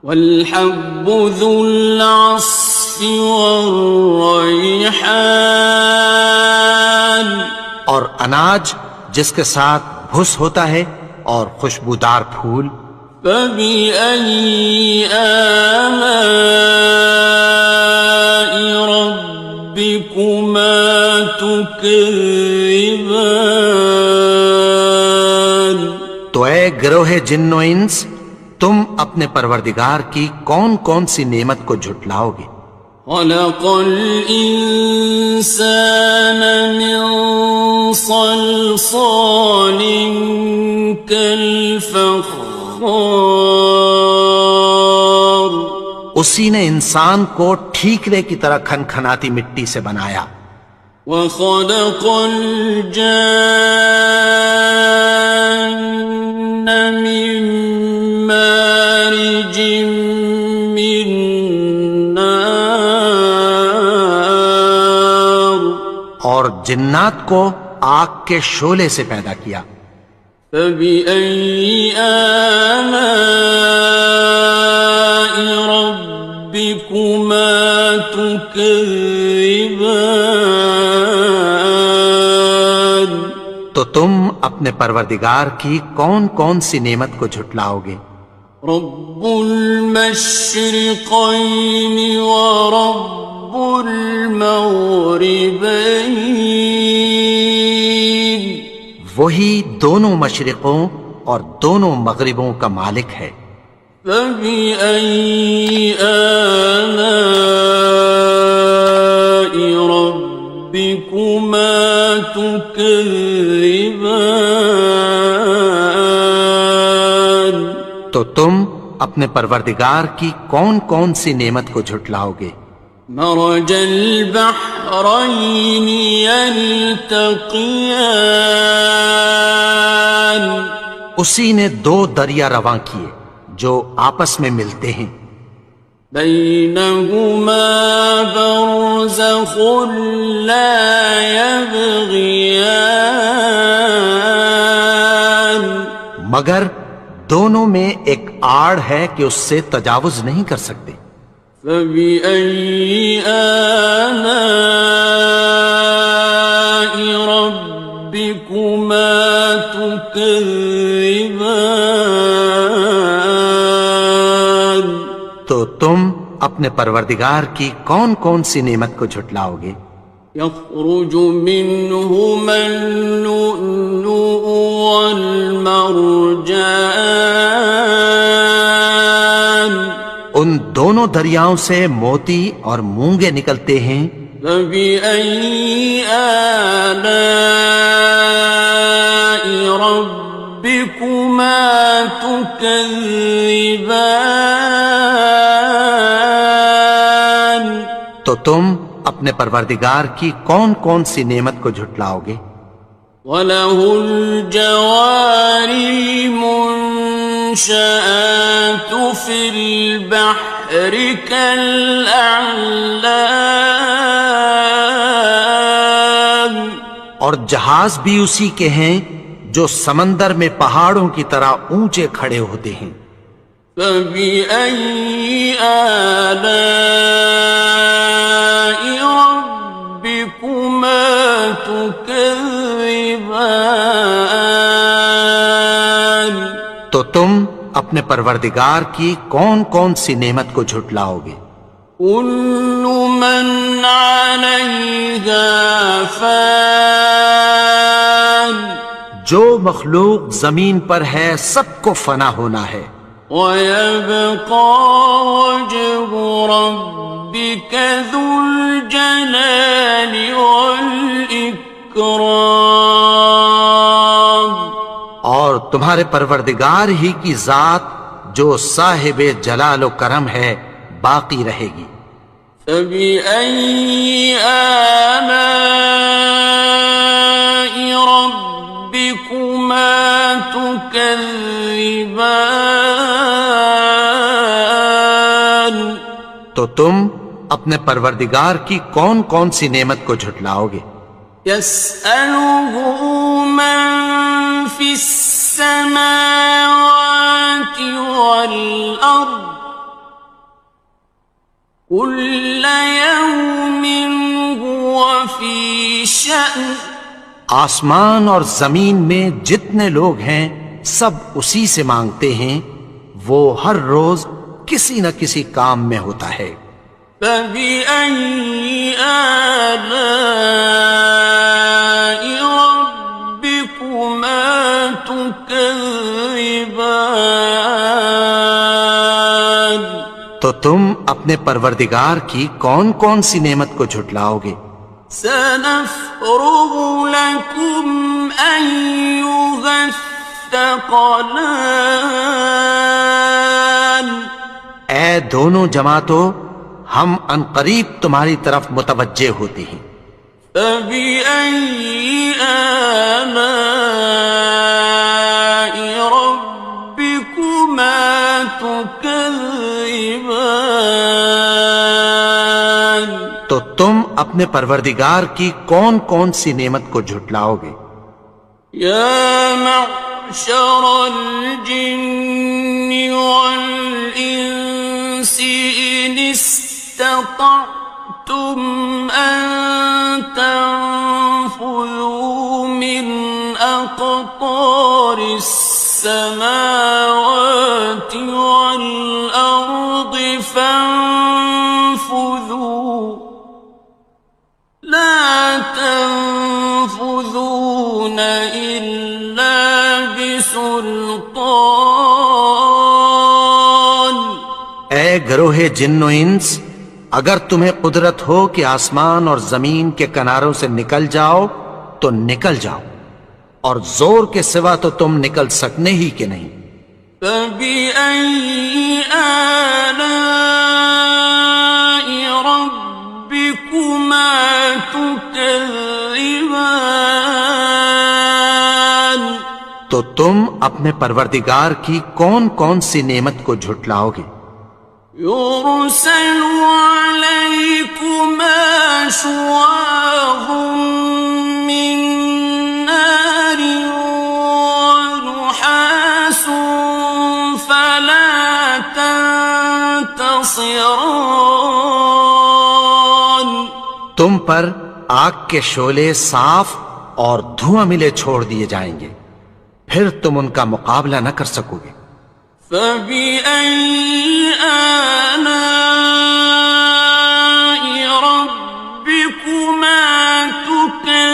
وَالْحَبُّ ذُو الْعَصْفِ وَالرَّيْحَانِ اور اناج جس کے ساتھ بھس ہوتا ہے اور خوشبودار پھول۔ فَبِأَيِّ آلَاءِ رَبِّكُمَا تُكَذِّبَانِ تو اے گروہ جن و انس، تم اپنے پروردگار کی کون کون سی نعمت کو جھٹلاؤ گے؟ خَلَقَ الْإِنسَانَ مِنْ صَلْصَالٍ كَالْفَخَّارِ اسی نے انسان کو ٹھیکرے کی طرح کھنکھناتی مٹی سے بنایا۔ وَخَلَقَ الْجَانَّ مِن مَّارِجٍ مِّن نَّارٍ اور جنات کو آگ کے شعلے سے پیدا کیا۔ فَبِأَيِّ آلَاءِ رَبِّكُمَا تُكَذِّبَانِ اپنے پروردگار کی کون کون سی نعمت کو جھٹلاؤ گے؟ رب المشرقين ورب المغربين وہی دونوں مشرقوں اور دونوں مغربوں کا مالک ہے۔ فبأي آلاء ربكما تكذبان تو تم اپنے پروردگار کی کون کون سی نعمت کو جھٹلاؤ گے؟ مرج البحرين يلتقيان اسی نے دو دریا رواں کیے جو آپس میں ملتے ہیں، بينهما برزخ لا يبغيان مگر دونوں میں ایک آڑ ہے کہ اس سے تجاوز نہیں کر سکتے۔ فبأي آلاء ربكما تكذبان تو تم اپنے پروردگار کی کون کون سی نعمت کو جھٹلاؤ گے؟ يخرج منهما اللؤلؤ والمرجان ان دونوں دریاؤں سے موتی اور مونگے نکلتے ہیں۔ فبأي آلاء ربكما تكذبان تو تم اپنے پروردگار کی کون کون سی نعمت کو جھٹلاؤ گے؟ وَلَهُ الْجَوَارِ الْمُنشَآتُ فِي الْبَحْرِ كَالْأَعْلَامِ اور جہاز بھی اسی کے ہیں جو سمندر میں پہاڑوں کی طرح اونچے کھڑے ہوتے ہیں۔ فَبِأَيِّ آلَاءِ رَبِّكُمَا تُكَذِّبَانِ تو تم اپنے پروردگار کی کون کون سی نعمت کو جھٹلاؤ گے؟ كُلُّ مَنْ عَلَيْهَا فَانٍ جو مخلوق زمین پر ہے سب کو فنا ہونا ہے، وَيَبْقَى وَجْهُ رَبِّكَ ذُو الْجَلَالِ وَالْإِكْرَامِ اور تمہارے پروردگار ہی کی ذات جو صاحب جلال و کرم ہے باقی رہے گی۔ فَبِأَيِّ آلَاءِ رَبِّكُمَا تُكَذِّبَانِ تو تم اپنے پروردگار کی کون کون سی نعمت کو جھٹلاؤ گے؟ يَسْأَلُهُ مَن فِي السَّمَاوَاتِ وَالْأَرْضِ كُلَّ يَوْمٍ هُوَ فِي شَأْنٍ آسمان اور زمین میں جتنے لوگ ہیں سب اسی سے مانگتے ہیں، وہ ہر روز کسی نہ کسی کام میں ہوتا ہے۔ فَبِأَيِّ آلَاءِ رَبِّكُمَا تُكَذِّبَانِ تو تم اپنے پروردگار کی کون کون سی نعمت کو جھٹلاؤ گے؟ سَنَفْرُغُ لَكُمْ أَيُّهَ الثَّقَلَانِ اے دونوں جماعتوں، ہم عنقریب تمہاری طرف متوجہ ہوتے ہیں۔ فَبِأَيِّ آلَاءِ رَبِّكُمَا تُكَذِّبَانِ تو تم اپنے پروردگار کی کون کون سی نعمت کو جھٹلاؤ گے؟ يَا مَعْشَرَ الْجِنِّ وَالْإِنسِ إِنِ اسْتَطَعْتُمْ أَن تَنفُذُوا مِنْ أَقْطَارِ گروہ جن و انس، اگر تمہیں قدرت ہو کہ آسمان اور زمین کے کناروں سے نکل جاؤ تو نکل جاؤ، اور زور کے سوا تو تم نکل سکنے ہی کہ نہیں۔ فَبِأَيِّ آلَاءِ رَبِّكُمَا تُكَذِّبَانِ، تو تم اپنے پروردگار کی کون کون سی نعمت کو جھٹلاؤ گے؟ يُرْسَلُ عَلَيْكُمَا شُوَاظٌ مِّن نَّارٍ وَنُحَاسٌ فَلَا تَنتَصِرَانِ، تم پر آگ کے شعلے صاف اور دھواں ملے چھوڑ دیے جائیں گے، پھر تم ان کا مقابلہ نہ کر سکو گے۔ فَبِأَيِّ آلَاءِ رَبِّكُمَا تُكَذِّبَانِ،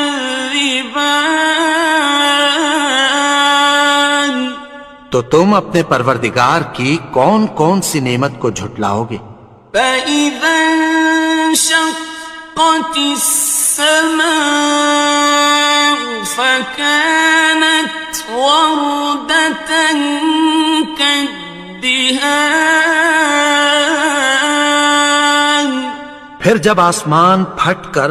تو تم اپنے پروردگار کی کون کون سی نعمت کو جھٹلاؤ گے؟ فَإِذَا انشَقَّتِ السَّمَاءُ فَكَانَتْ وَرْدَةً كَالدِّهَانِ، پھر جب آسمان پھٹ کر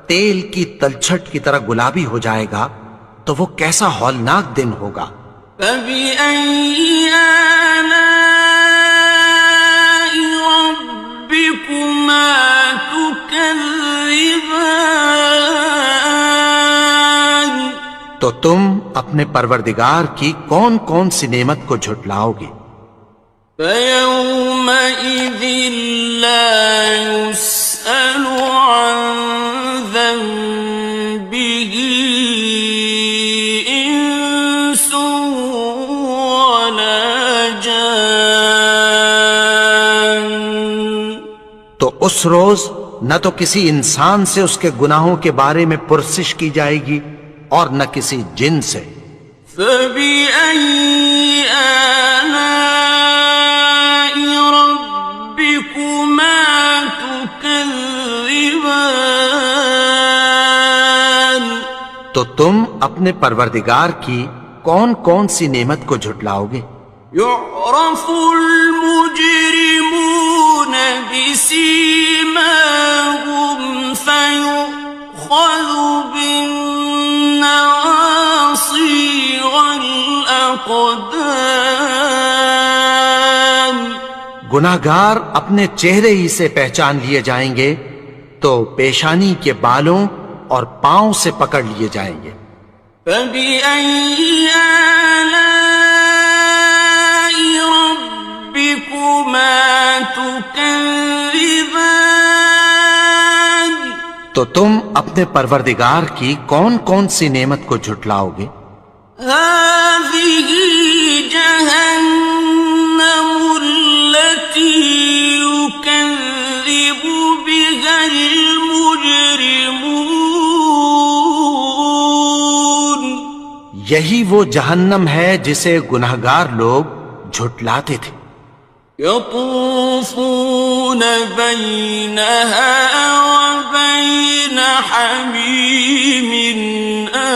تیل کی تلچھٹ کی طرح گلابی ہو جائے گا تو وہ کیسا ہولناک دن ہوگا۔ فَبِأَيِّ آلَاءِ رَبِّكُمَا تُكَذِّبَانِ، تو تم اپنے پروردگار کی کون کون سی نعمت کو جھٹلاؤ گے؟ فَيَوْمَئِذٍ لَا يُسْأَلُ عَنْ ذَنبِهِ إِنسٌ وَلَا جَانٌ، تو اس روز نہ تو کسی انسان سے اس کے گناہوں کے بارے میں پرسش کی جائے گی اور نہ کسی جن سے۔ فَبِأَيِّ آلَاءِ رَبِّكُمَا تُكَذِّبَانِ، تو تم اپنے پروردگار کی کون کون سی نعمت کو جھٹلاؤ گے؟ يُعْرَفُ الْمُجْرِمُونَ بِسِيمَاهُمْ فَيُؤْخَذُ بِالنَّوَاصِي وَالْأَقْدَامِ، گناہگار اپنے چہرے ہی سے پہچان لیے جائیں گے تو پیشانی کے بالوں اور پاؤں سے پکڑ لیے جائیں گے۔ فَبِأَيِّ آلَاءِ رَبِّكُمَا تُكَذِّبَانِ، تو تم اپنے پروردگار کی کون کون سی نعمت کو جھٹلاؤ گے؟ هَٰذِهِ جَهَنَّمُ الَّتِي يُكَذِّبُ بِهَا الْمُجْرِمُونَ، یہی وہ جہنم ہے جسے گناہگار لوگ جھٹلاتے تھے۔ يَطُوفُونَ بَيْنَهَا وَبَيْنَ حَمِيمٍ آنٍ،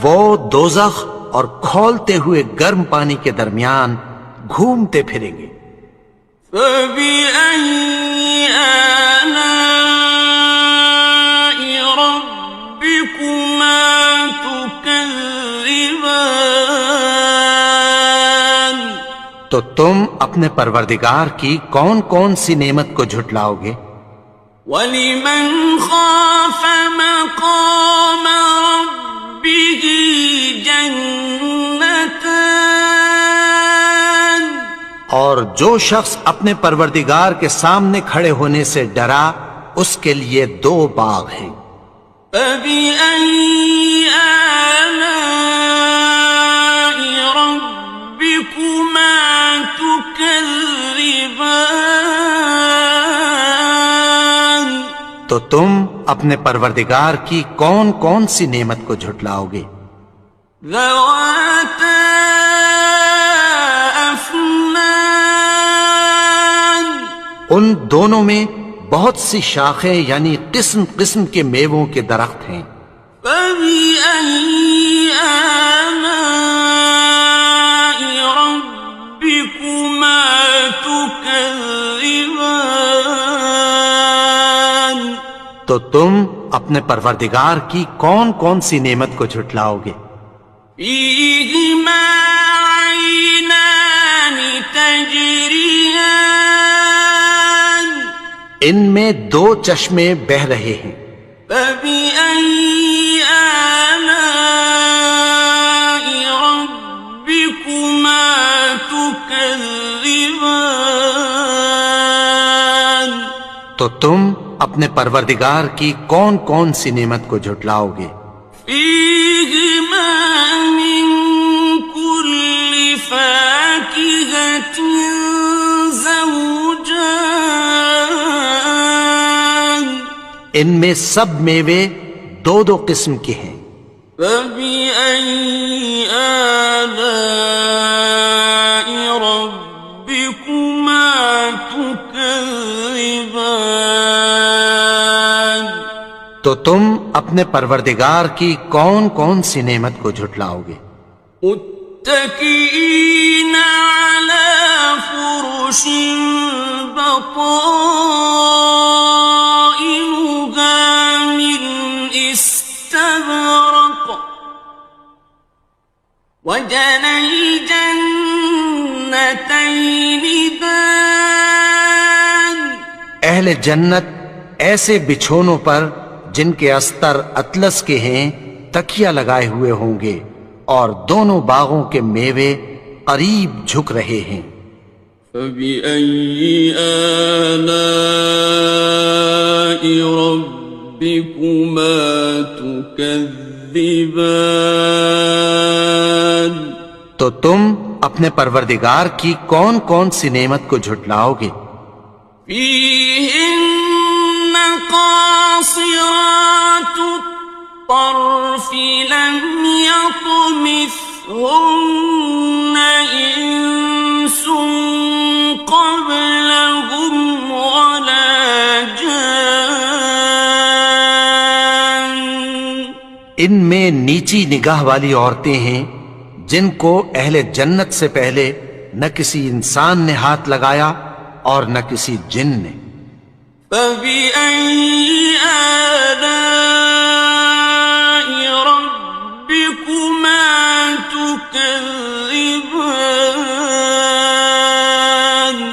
وہ دوزخ اور کھولتے ہوئے گرم پانی کے درمیان گھومتے پھریں گے۔ فَبِأَيِّ آلَاءِ رَبِّكُمَا تُكَذِّبَانِ، تو تم اپنے پروردگار کی کون کون سی نعمت کو جھٹلاؤ گے؟ وَلِمَنْ خَافَ مَقَامَ رَبِّهِ جَنَّتَانِ، اور جو شخص اپنے پروردگار کے سامنے کھڑے ہونے سے ڈرا اس کے لیے دو باغ ہیں۔ فَبِأَيِّ آلَاءِ رَبِّكُمَا تُكَذِّبَانِ، تو تم اپنے پروردگار کی کون کون سی نعمت کو جھٹلاؤ گے؟ ذَوَاتَا أَفْنَانٍ دونوں میں بہت سی شاخیں یعنی قسم قسم کے میووں کے درخت ہیں۔ فَبِأَيِّ آلَاءِ رَبِّكُمَا تُكَذِّبَانِ؟ تو تم اپنے پروردگار کی کون کون سی نعمت کو جھٹلاؤ گے؟ فِيهِمَا عَيْنَانِ تَجْرِيَانِ؟ ان میں دو چشمے بہ رہے ہیں۔ فَبِأَيِّ آلَاءِ رَبِّكُمَا تُكَذِّبَانِ؟ تو تم اپنے پروردگار کی کون کون سی نعمت کو جھٹلاؤ گے؟ فِيهِمَا مِن كُلِّ فَاكِهَةٍ زَوْجَانِ؟ ان میں سب میوے دو دو قسم کے ہیں۔ فَبِأَيِّ آلَاءِ رَبِّكُمَا تُكَذِّبَانِ؟ تو تم اپنے پروردگار کی کون کون سی نعمت کو جھٹلاؤ گے؟ متكئين على فرش بطائنها من استبرق وجنى الجنتين دان؟ اہل جنت ایسے بچھونوں پر جن کے استر اطلس کے ہیں تکیہ لگائے ہوئے ہوں گے، اور دونوں باغوں کے میوے قریب جھک رہے ہیں۔ فَبِأَيِّ آلَاءِ رَبِّكُمَا تُكَذِّبَانِ؟ تو تم اپنے پروردگار کی کون کون سی نعمت کو جھٹلاؤ گے؟ فِيهِنَّ قَاصِرَاتُ الطَّرْفِ لَمْ يَطْمِثْهُنَّ إِنسٌ قَبْلَهُمْ وَلَا جَانٌّ۔ ان میں نیچی نگاہ والی عورتیں ہیں جن کو اہل جنت سے پہلے نہ کسی انسان نے ہاتھ لگایا اور نہ کسی جن نے۔ فَبِأَيِّ آلَاءِ رَبِّكُمَا تُكَذِّبَانِ؟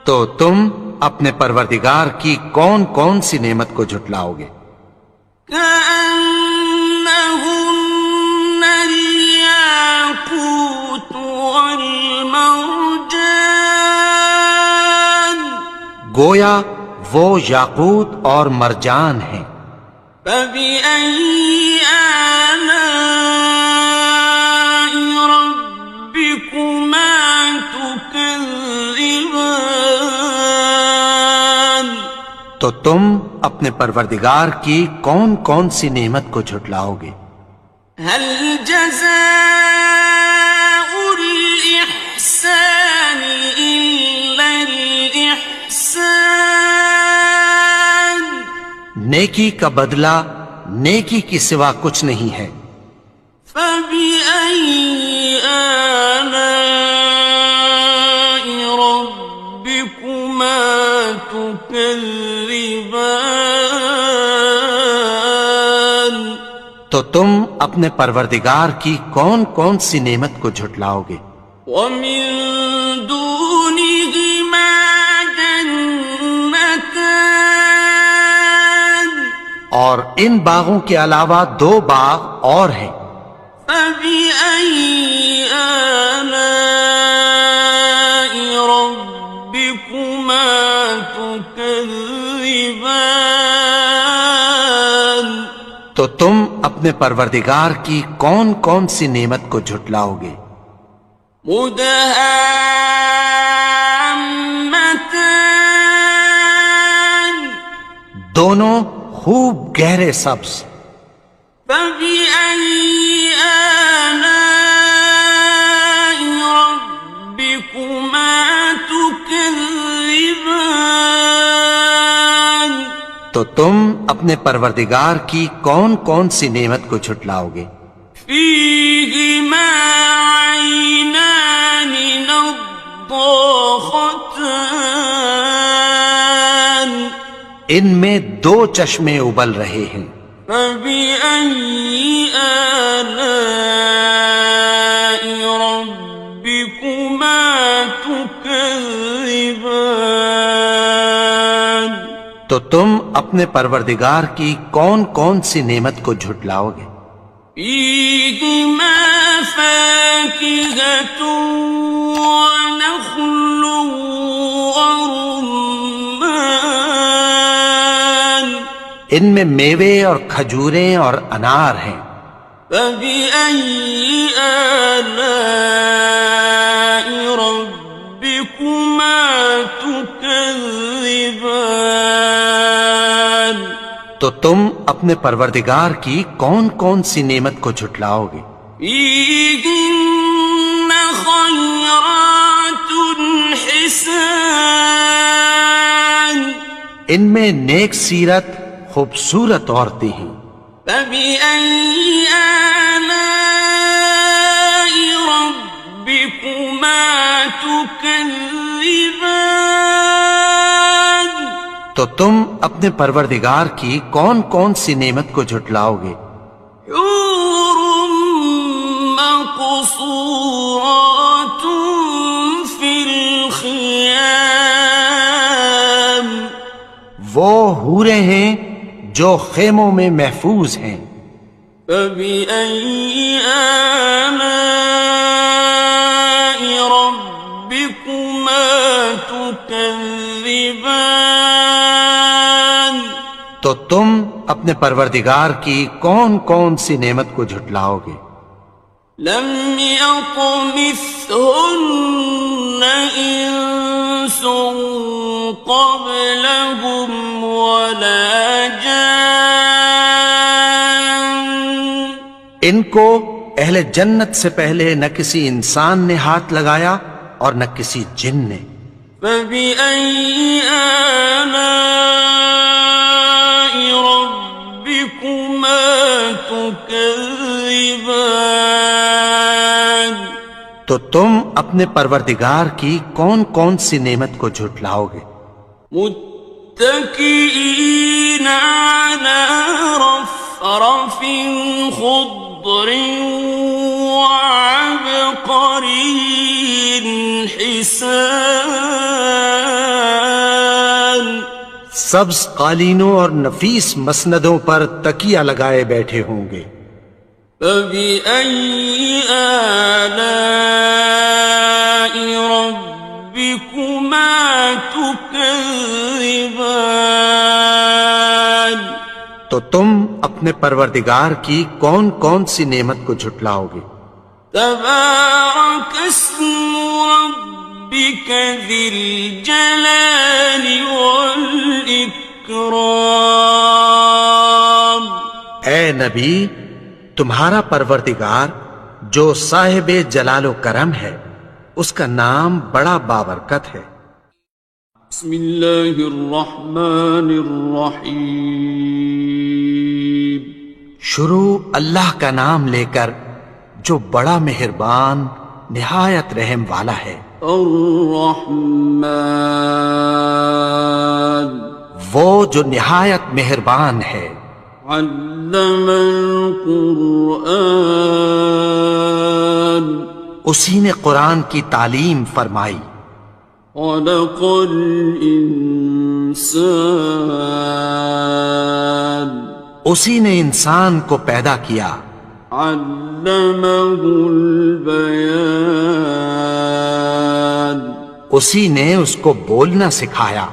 تو تم اپنے پروردگار کی کون کون سی نعمت کو جھٹلاؤ گے؟ كَأَنَّهُنَّ الْيَاقُوتُ وَالْمَرْجَانُ؟ گویا وہ یاقوت اور مرجان ہیں۔ فَبِأَيِّ آلَاءِ رَبِّكُمَا تُكَذِّبَانِ؟ تو تم اپنے پروردگار کی کون کون سی نعمت کو جھٹلاؤ گے؟ هَلْ جَزَاءُ الْإِحْسَانِ إِلَّا الْإِحْسَانُ؟ نیکی کا بدلہ نیکی کی سوا کچھ نہیں ہے۔ فَبِأَيِّ آلَاءِ رَبِّكُمَا تُكَذِّبَانِ؟ تو تم اپنے پروردگار کی کون کون سی نعمت کو جھٹلاؤ گے؟ وَمِن دُونِهِمَا جَنَّتَانِ؟ اور ان باغوں کے علاوہ دو باغ اور ہیں۔ فَبِأَيِّ آلَاءِ رَبِّكُمَا تُكَذِّبَانِ؟ تو تم اپنے پروردگار کی کون کون سی نعمت کو جھٹلاؤ گے؟ مُدْهَامَّتَانِ؟ دونوں خوب گہرے سبز۔ فَبِأَيِّ آلَاءِ رَبِّكُمَا تُكَذِّبَانِ؟ تُكَذِّبَانِ؟ تو تم اپنے پروردگار کی کون کون سی نعمت کو جھٹلاؤ گے؟ فيهما عينان نضاختان ان میں دو چشمے ابل رہے ہیں، فبأي آلاء ربكما تكذبان تو تم اپنے پروردگار کی کون کون سی نعمت کو جھٹلاؤ گے؟ فيهما فاكهة ونخل ورمان ان میں میوے اور کھجوریں اور انار ہیں، فبأي آلاء ربكما تكذبان تو تم اپنے پروردگار کی کون کون سی نعمت کو جھٹلاؤ گے؟ فيهن خيرات حسان ان میں نیک سیرت خوبصورت عورتیں ہیں، فبأي آلاء ربكما تكذبان تو تم اپنے پروردگار کی کون کون سی نعمت کو جھٹلاؤ گے؟ حور مقصورات في الخيام وہ حوریں ہیں جو خیموں میں محفوظ ہیں، فبأي آلاء ربكما تكذبان تو تم اپنے پروردگار کی کون کون سی نعمت کو جھٹلاؤ گے؟ لم يطمثهن إنس قبلهم ولا جان ان کو اہل جنت سے پہلے نہ کسی انسان نے ہاتھ لگایا اور نہ کسی جن نے، فبأي آلاء ربكما تكذبان تو تم اپنے پروردگار کی کون کون سی نعمت کو جھٹلاؤ گے؟ متكئين على رفرف خضر وعبقري حسان سبز قالینوں اور نفیس مسندوں پر تکیہ لگائے بیٹھے ہوں گے، فبأي آلاء ربكما تكذبان تو تم اپنے پروردگار کی کون کون سی نعمت کو جھٹلاؤ گے؟ تبارك اسم ربك ذي الجلال والإكرام اے نبی، تمہارا پروردگار جو صاحب جلال و کرم ہے، اس کا نام بڑا بابرکت ہے۔ بسم الله الرحمن الرحيم شروع اللہ کا نام لے کر جو بڑا مہربان نہایت رحم والا ہے۔ الرحمن وہ جو نہایت مہربان ہے، علم القرآن اسی نے قرآن کی تعلیم فرمائی، خلق الإنسان اسی نے انسان کو پیدا کیا، علمه البيان اسی نے اس کو بولنا سکھایا۔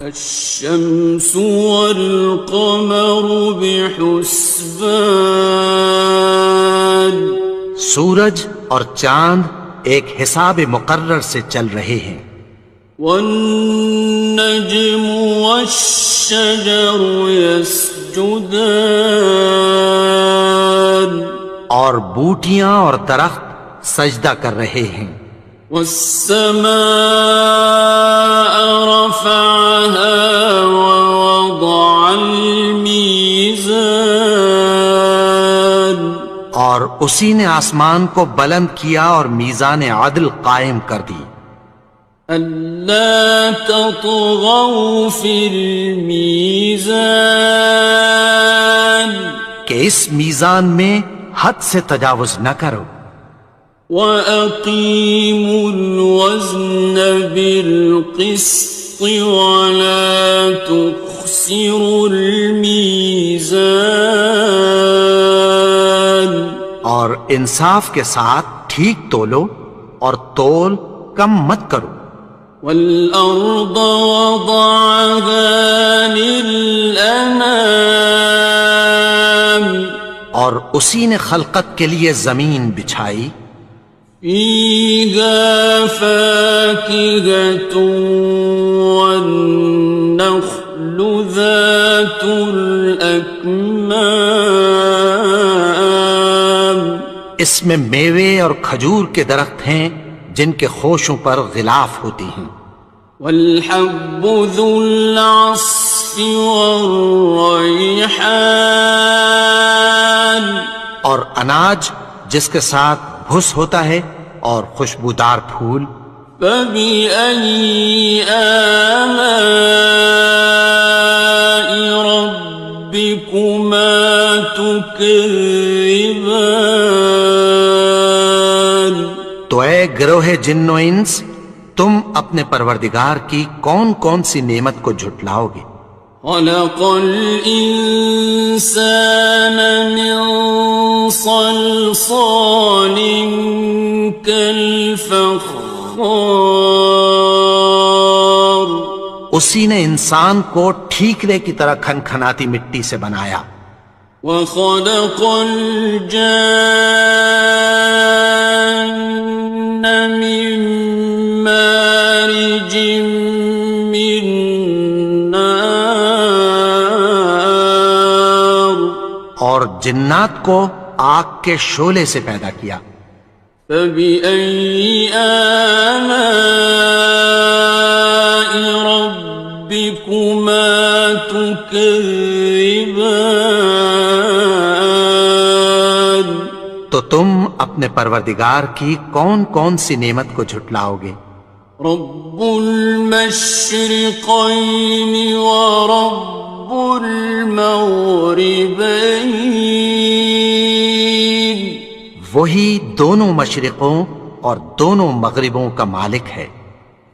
الشمس والقمر بحسبان سورج اور چاند ایک حساب مقرر سے چل رہے ہیں، والنجم والشجر يسجدان اور بوٹیاں اور درخت سجدہ کر رہے ہیں، والسماء رفعها ووضع اور اسی نے آسمان کو بلند کیا اور میزان عدل قائم کر دی ألا تطغوا في الميزان کہ اس میزان میں حد سے تجاوز نہ کرو وأقيموا الوزن بالقسط ولا تخسروا الميزان اور انصاف کے ساتھ ٹھیک تولو اور تول کم مت کرو والأرض وضعها للأنام اور اسی نے خلقت کے لیے زمین بچھائی فيها فاكهة والنخل ذات الأكمام اس میں میوے اور کھجور کے درخت ہیں جن کے خوشوں پر غلاف ہوتی ہیں والحب ذو العصف والريحان اور اناج جس کے ساتھ بھس ہوتا ہے اور خوشبودار پھول فبأي آلاء ربكما تكذبان تو اے گروہ جن و انس تم اپنے پروردگار کی کون کون سی نعمت کو جھٹلاؤ گے خلق الإنسان من صلصال كالفخار اسی نے انسان کو ٹھیکرے کی طرح کھنکھناتی مٹی سے بنایا وخلق الجان من مارج من نار اور جنات کو آگ کے شعلے سے پیدا کیا فبأي آلاء ربكما تكذبان تو تم اپنے پروردگار کی کون کون سی نعمت کو جھٹلاؤ گے رب المشرقين ورب المغربين وہی دونوں مشرقوں اور دونوں مغربوں کا مالک ہے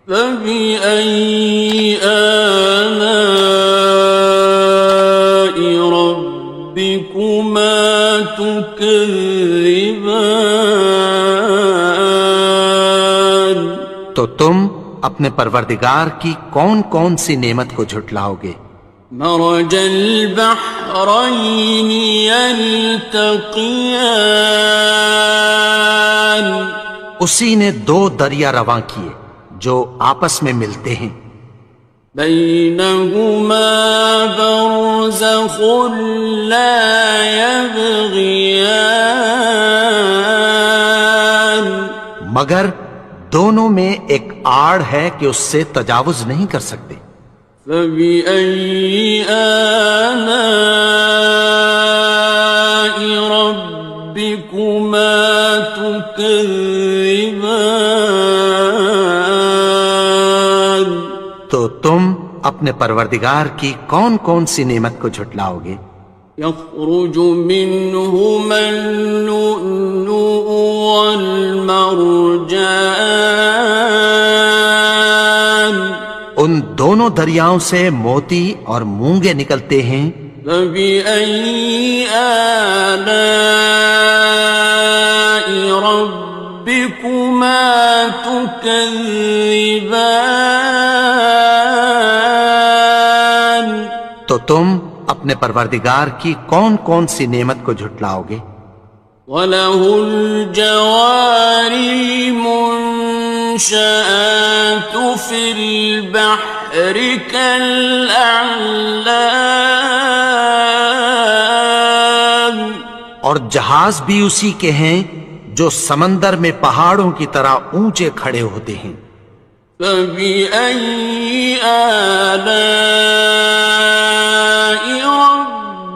فبأي آلاء ربكما تكذبان تو تم اپنے پروردگار کی کون کون سی نعمت کو جھٹلاؤ گے مرج البحرين يلتقيان اسی نے دو دریا رواں کیے جو آپس میں ملتے ہیں بينهما برزخ لا يبغيان مگر دونوں میں ایک آڑ ہے کہ اس سے تجاوز نہیں کر سکتے فبأي آلاء ربكما تكذبان تو تم اپنے پروردگار کی کون کون سی نعمت کو جھٹلاؤ گے يخرج منهما اللؤلؤ والمرجان ان دونوں دریاؤں سے موتی اور مونگے نکلتے ہیں فبأي آلاء ربكما تكذبان تو تم اپنے پروردگار کی کون کون سی نعمت کو جھٹلاؤ گے وَلَهُ الْجَوَارِ الْمُنشَآتُ فِي الْبَحْرِ كَالْأَعْلَامِ اور جہاز بھی اسی کے ہیں جو سمندر میں پہاڑوں کی طرح اونچے کھڑے ہوتے ہیں فَبِأَيِّ آلَاءِ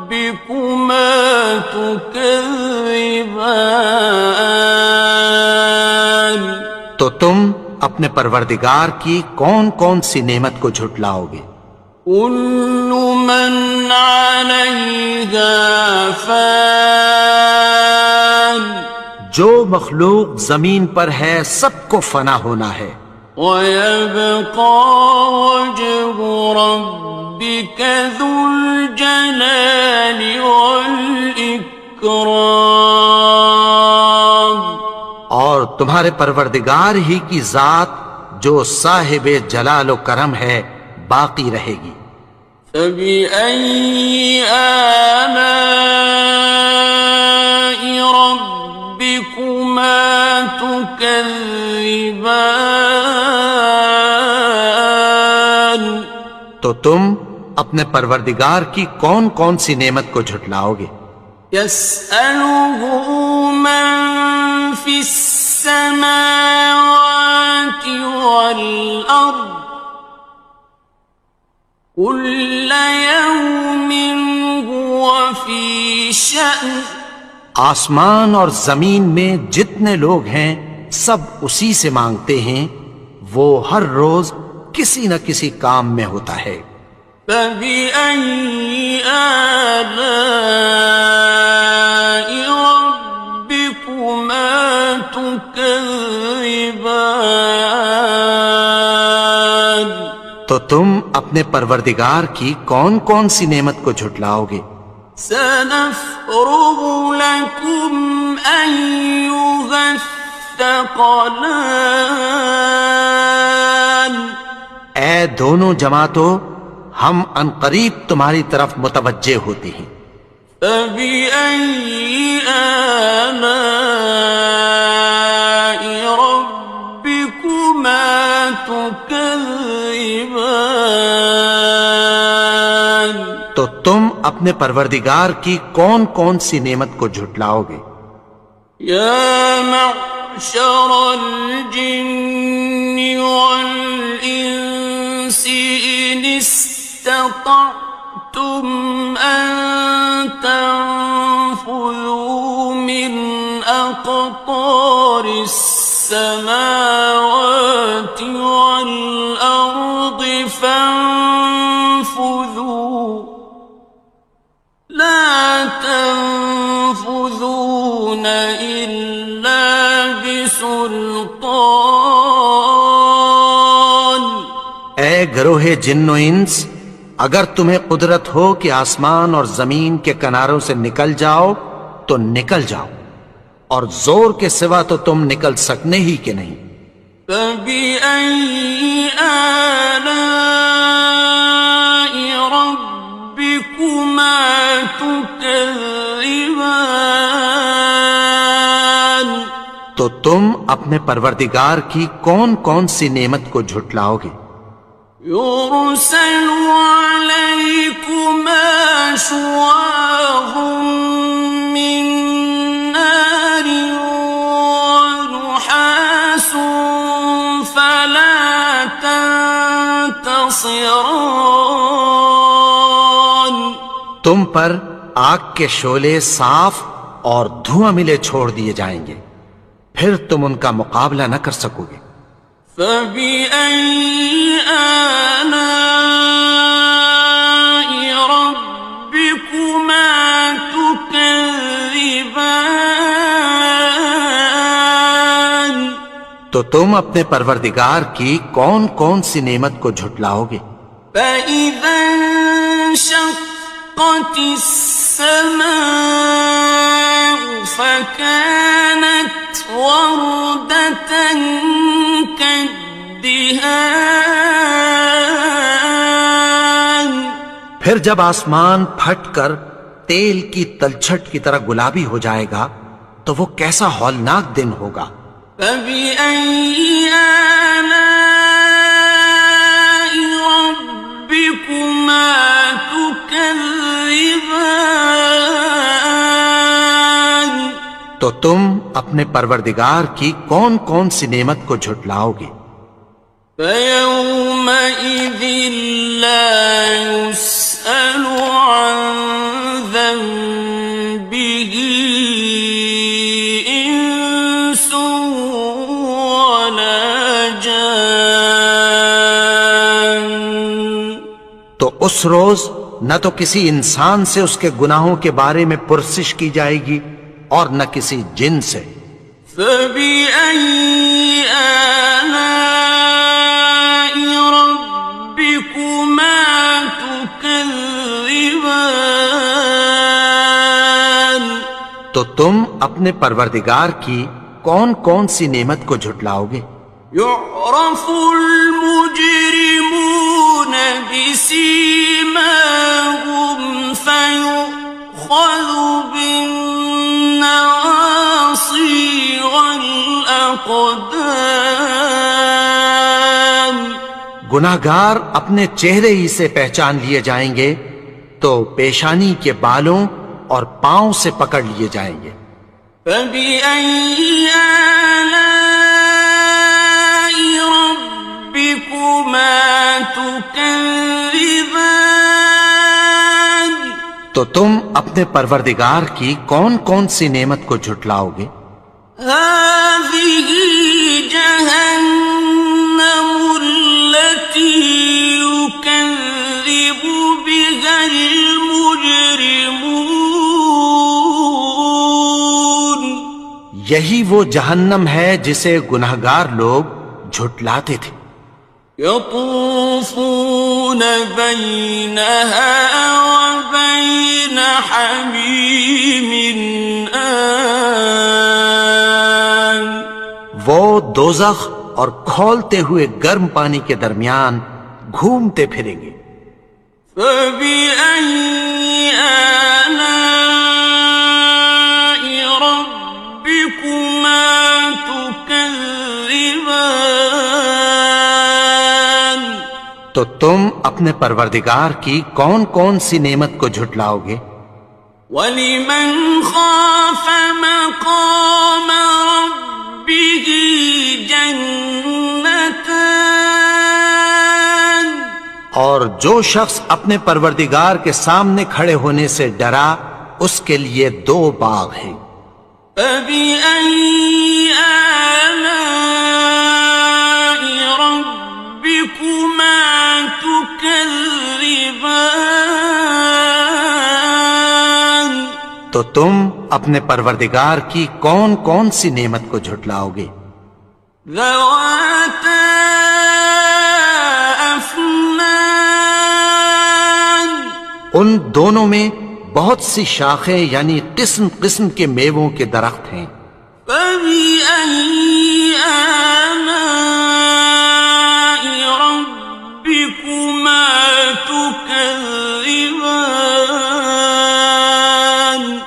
رَبِّكُمَا تُكَذِّبَانِ الرحمن تو تم اپنے پروردگار کی کون کون سی نعمت کو جھٹلاؤ گے؟ كل من عليها فان جو مخلوق زمین پر ہے سب کو فنا ہونا ہے، ويبقى وجه ربك ذو الجلال والإكرام اور تمہارے پروردگار ہی کی ذات جو صاحب جلال و کرم ہے باقی رہے گی۔ فبأي آلاء ربكما تكذبان تو تم اپنے پروردگار کی کون کون سی نعمت کو جھٹلاؤ گے؟ يسأله من في السماوات والأرض كل يوم هو في شأن آسمان اور زمین میں جتنے لوگ ہیں سب اسی سے مانگتے ہیں، وہ ہر روز کسی نہ کسی کام میں ہوتا ہے۔ فبأي آلاء ربكما تكذبان تو تم اپنے پروردگار کی کون کون سی نعمت کو جھٹلاؤ گے؟ سنفرغ لكم أيها الثقلان اے دونوں جماعتوں، ہم عنقریب تمہاری طرف متوجہ ہوتے ہیں۔ فبأي آلاء ربكما تكذبان تو تم اپنے پروردگار کی کون کون سی نعمت کو جھٹلاؤ گے؟ يا معشر الجن والإنس إن استطعتم أن تنفذوا من أقطار السماوات والأرض فانفذوا لا تنفذون إلا بسلطان اے گروہ جن و انس، اگر تمہیں قدرت ہو کہ آسمان اور زمین کے کناروں سے نکل جاؤ تو نکل جاؤ، اور زور کے سوا تو تم نکل سکنے ہی کہ نہیں۔ فبأي آلاء ربكما تكذبان تو تم اپنے پروردگار کی کون کون سی نعمت کو جھٹلاؤ گے؟ يرسل عليكما شواظ من نار ونحاس فلا تنتصران تم پر آگ کے شعلے صاف اور دھواں ملے چھوڑ دیے جائیں گے، پھر تم ان کا مقابلہ نہ کر سکو گے۔ فبأي آلاء ربكما تكذبان تو تم اپنے پروردگار کی کون کون سی نعمت کو جھٹلاؤ گے؟ فإذا انشقت السماء فكانت وردة كالدهان پھر جب آسمان پھٹ کر تیل کی تلچھٹ کی طرح گلابی ہو جائے گا تو وہ کیسا ہولناک دن ہوگا۔ فبأي آلاء ربكما تكذبان تو تم اپنے پروردگار کی کون کون سی نعمت کو جھٹلاؤ گے؟ فيومئذ لا يسأل عن ذنبه ولا جان. تو اس روز نہ تو کسی انسان سے اس کے گناہوں کے بارے میں پرسش کی جائے گی اور نہ کسی جن سے. فبأي آلاء ربكما تكذبان. تو تم اپنے پروردگار کی کون کون سی نعمت کو جھٹلاؤ گے؟ يعرف المجرمون بسيماهم فيؤخذ بالنواصي والأقدام. گناہگار اپنے چہرے ہی سے پہچان لیے جائیں گے تو پیشانی کے بالوں اور پاؤں سے پکڑ لیے جائیں گے. فبأي آلاء ربكما تكذبان. تو تم اپنے پروردگار کی کون کون سی نعمت کو جھٹلاؤ گے؟ هذه جهنم التي يكذب بها المجرمون. یہی وہ جہنم ہے جسے گناہگار لوگ جھٹلاتے تھے. يطوفون بينها وبين حميم آن. وہ دوزخ اور کھولتے ہوئے گرم پانی کے درمیان گھومتے پھریں گے. فبأي آلاء ربكما تكذبان. تو تم اپنے پروردگار کی کون کون سی نعمت کو جھٹلاؤ گے؟ وَلِمَنْ خَافَ مَقَامَ رَبِّهِ جَنَّتَانِ. اور جو شخص اپنے پروردگار کے سامنے کھڑے ہونے سے ڈرا اس کے لیے 2 باغ ہیں. فَبِأَيِّ آلَاءِ رَبِّكُمَا تُكَذِّبَانِ. تو تم اپنے پروردگار کی کون کون سی نعمت کو جھٹلاؤ گے؟ ذَوَاتَا أَفْنَانٍ. ان دونوں میں بہت سی شاخیں یعنی قسم قسم کے میووں کے درخت ہیں. فَبِأَيِّ آلَاءِ رَبِّكُمَا تُكَذِّبَانِ.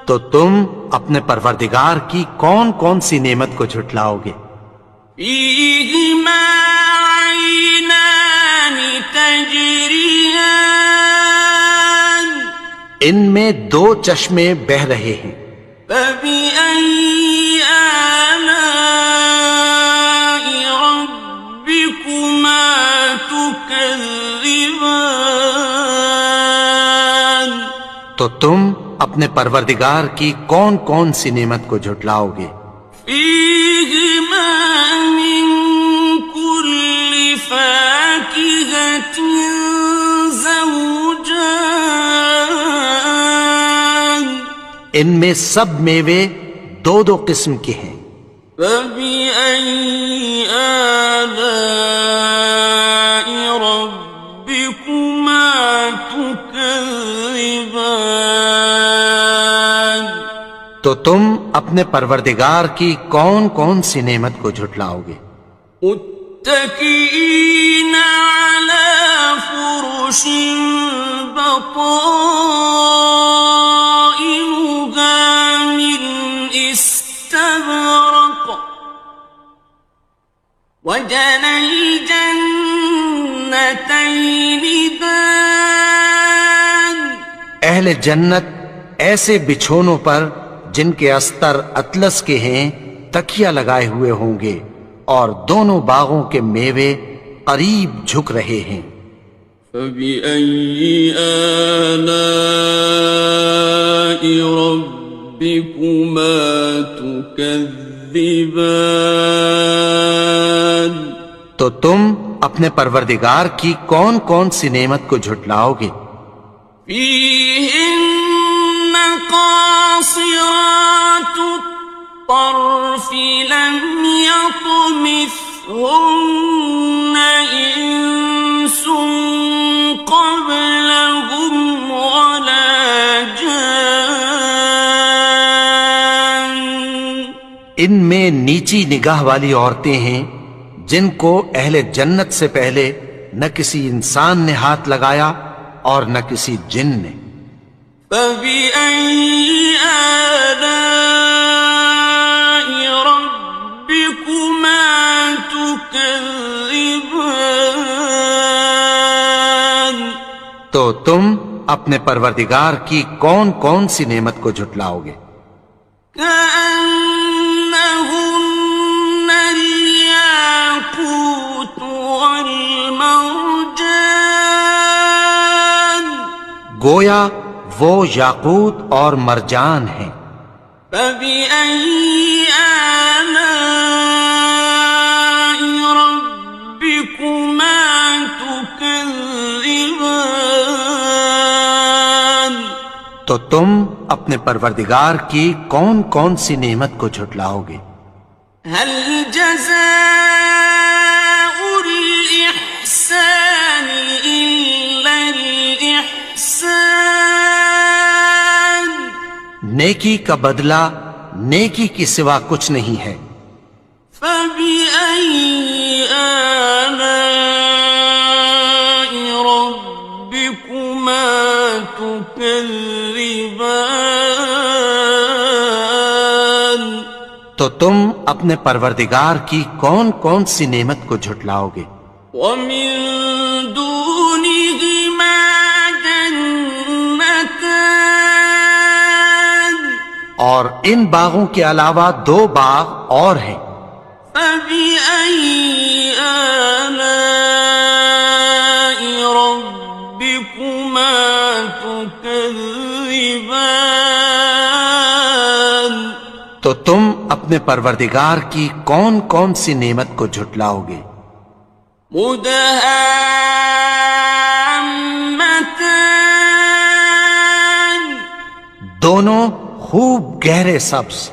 تو تم اپنے پروردگار کی کون کون سی نعمت کو جھٹلاؤ گے؟ فِيهِمَا عَيْنَانِ تَجْرِيَانِ. ان میں 2 چشمے بہہ رہے ہیں. فَبِأَيِّ آلَاءِ رَبِّكُمَا تُكَذِّبَانِ. تو تم اپنے پروردگار کی کون کون سی نعمت کو جھٹلاؤ گے؟ فِيهِمَا مِن كُلِّ فَاكِهَةٍ زَوْجَانِ. ان میں سب میوے 2 قسم کے ہیں. فَبِأَيِّ آلَاءِ رَبِّكُمَا تُكَذِّبَانِ. تو تم اپنے پروردگار کی کون کون سی نعمت کو جھٹلاؤ گے؟ متكئين على فرش بطائنها من استبرق وجنى الجنتين دان. اہل جنت ایسے بچھونوں پر جن کے استر اطلس کے ہیں تکیہ لگائے ہوئے ہوں گے اور دونوں باغوں کے میوے قریب جھک رہے ہیں. فَبِأَيِّ آلَاءِ رَبِّكُمَا تُكَذِّبَانِ. تو تم اپنے پروردگار کی کون کون سی نعمت کو جھٹلاؤ گے؟ فيهن قاصرات الطرف لم يطمثهن إنس قبلهم ولا جان ان میں نیچی نگاہ والی عورتیں ہیں جن کو اہل جنت سے پہلے نہ کسی انسان نے ہاتھ لگایا اور نہ کسی جن نے۔ فبأي آلاء ربكما تكذبان تو تم اپنے پروردگار کی کون کون سی نعمت کو جھٹلاؤ گے؟ كأنهن الياقوت والمرجان گویا وہ یاقوت اور مرجان ہیں۔ فبأي آلاء ربكما تكذبان تو تم اپنے پروردگار کی کون کون سی نعمت کو جھٹلاؤ گے؟ هل جزاء الإحسان إلا الإحسان نیکی کا بدلہ نیکی کی سوا کچھ نہیں ہے۔ فبأي آلاء ربكما تكذبان تو تم اپنے پروردگار کی کون کون سی نعمت کو جھٹلاؤ گے؟ ومن دونهما جنتان اور ان باغوں کے علاوہ دو باغ اور ہیں۔ فبأي آلاء ربكما تكذبان تو تم اپنے پروردگار کی کون کون سی نعمت کو جھٹلاؤ گے؟ مدهامتان دونوں خوب گہرے سبز۔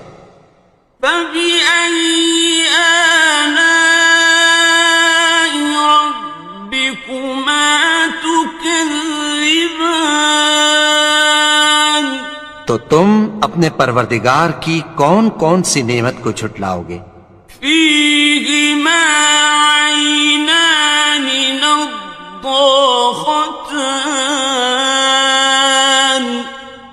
فبأي آلاء ربكما تكذبان تو تم اپنے پروردگار کی کون کون سی نعمت کو جھٹلاؤ گے؟ فيهما عينان نضاختان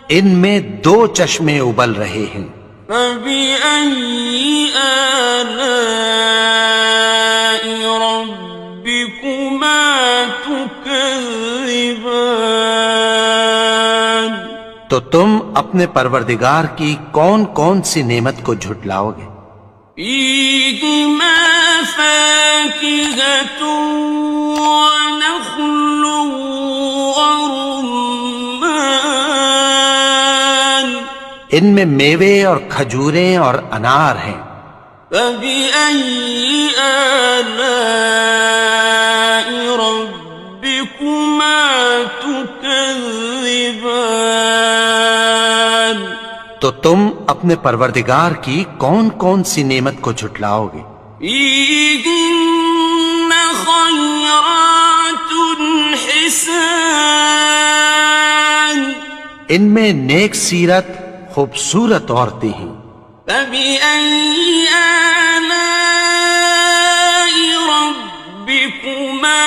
ان میں دو چشمے ابل رہے ہیں۔ فبأي آلاء ربكما تكذبان تو تم اپنے پروردگار کی کون کون سی نعمت کو جھٹلاؤ گے؟ فيهما فاكهة ونخل ورمان ان میں میوے اور کھجوریں اور انار ہیں۔ فبأي آلاء ربكما تكذبان تو تم اپنے پروردگار کی کون کون سی نعمت کو جھٹلاؤ گے؟ فيهن خيرات حسان ان میں نیک سیرت خوبصورت عورتیں ہیں۔ فبأي آلاء ربكما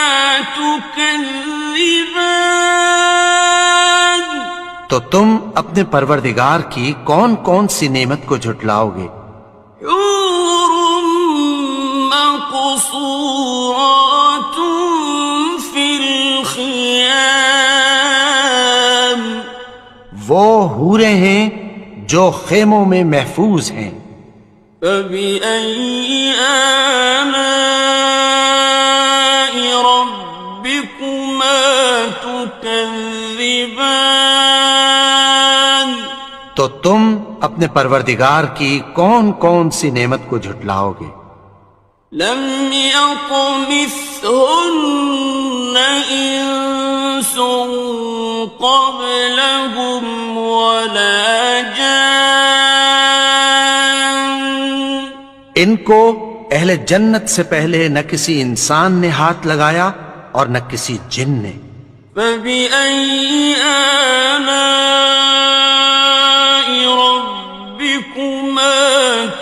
تكذبان تو تم اپنے پروردگار کی کون کون سی نعمت کو جھٹلاؤ گے؟ حور مقصورات في الخيام وہ حوریں ہیں جو خیموں میں محفوظ ہیں۔ فبأي آلاء ربكما تكذبان تو تم اپنے پروردگار کی کون کون سی نعمت کو جھٹلاؤ گے؟ لم يطمثهن إنس قبلهم ولا جان ان کو اہل جنت سے پہلے نہ کسی انسان نے ہاتھ لگایا اور نہ کسی جن نے. فبأي آلاء ربكما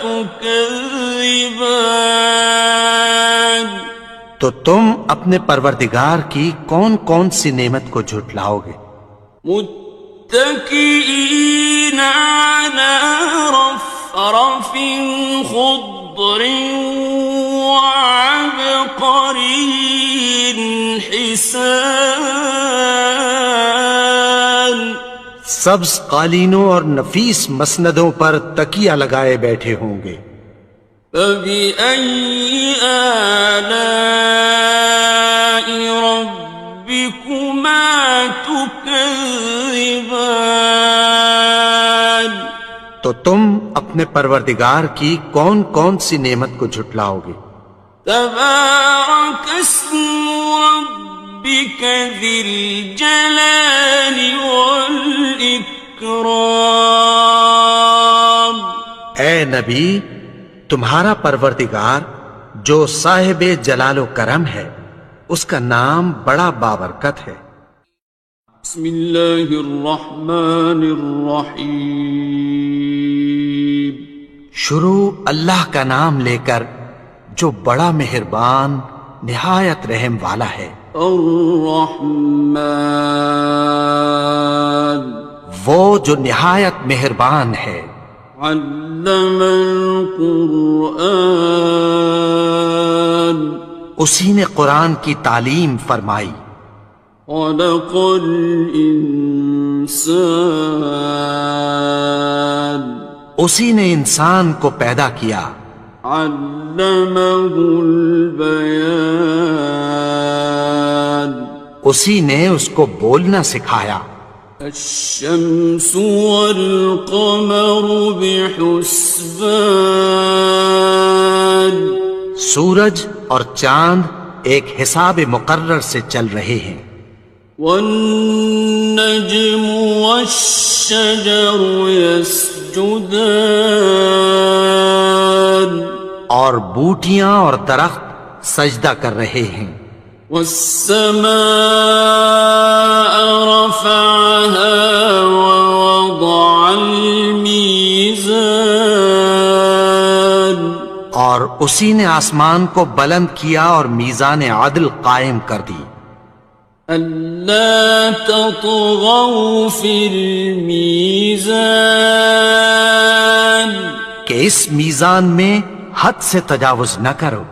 تكذبان تو تم اپنے پروردگار کی کون کون سی نعمت کو جھٹلاؤ گے؟ متكئين على رفرف خضر وعبقري حسان سبز قالینوں اور نفیس مسندوں پر تکیہ لگائے بیٹھے ہوں گے. فبأي آلاء ربكما تكذبان تو تم اپنے پروردگار کی کون کون سی نعمت کو جھٹلاؤ گے؟ تبارك اسم ربك ذي الجلال والإكرام. اے نبی، تمہارا پروردگار جو صاحب جلال و کرم ہے اس کا نام بڑا بابرکت ہے. بسم اللہ الرحمن الرحیم. شروع اللہ کا نام لے کر جو بڑا مہربان نہایت رحم والا ہے. الرحمن وہ جو نہایت مہربان ہے. علم القرآن اسی نے قرآن کی تعلیم فرمائی. خلق الانسان اسی نے انسان کو پیدا کیا. علمہ البیان اسی نے اس کو بولنا سکھایا. الشمس والقمر بحسبان سورج اور چاند ایک حساب مقرر سے چل رہے ہیں. والنجم والشجر يسجدان اور بوٹیاں اور درخت سجدہ کر رہے ہیں. والسماء رفعها ووضع الميزان اور اسی نے آسمان کو بلند کیا اور میزان عدل قائم کر دی. ألا تطغوا في الميزان کہ اس میزان میں حد سے تجاوز نہ کرو.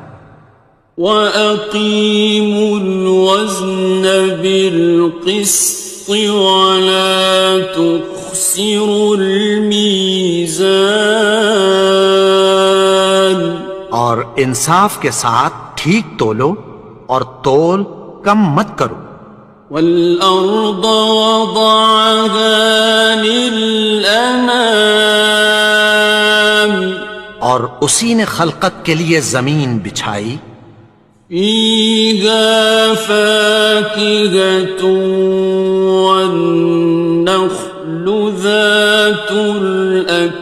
وَأَقِيمُوا الْوَزْنَ بِالْقِسْطِ وَلَا تُخْسِرُوا الْمِيزَانَ اور انصاف کے ساتھ ٹھیک تولو اور تول کم مت کرو. وَالْأَرْضَ وَضَعَهَا لِلْأَنَامِ اور اسی نے خلقت کے لیے زمین بچھائی. فِيهَا فَاكِهَةٌ وَالنَّخْلُ ذَاتُ الْأَكْمَامِ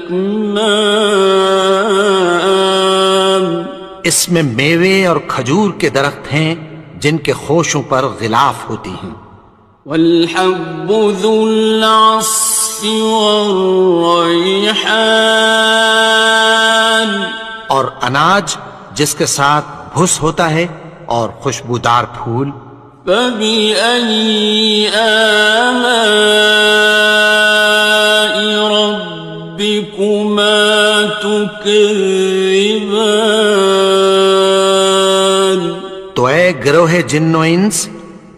اس میں میوے اور کھجور کے درخت ہیں جن کے خوشوں پر غلاف ہوتی ہیں. وَالْحَبُّ ذُو الْعَصْفِ وَالرَّيْحَانِ اور اناج جس کے ساتھ بھس ہوتا ہے اور خوشبودار پھول. فَبِأَيِّ آلَاءِ رَبِّكُمَا تُكَذِّبَانِ تو اے گروہ جن و انس،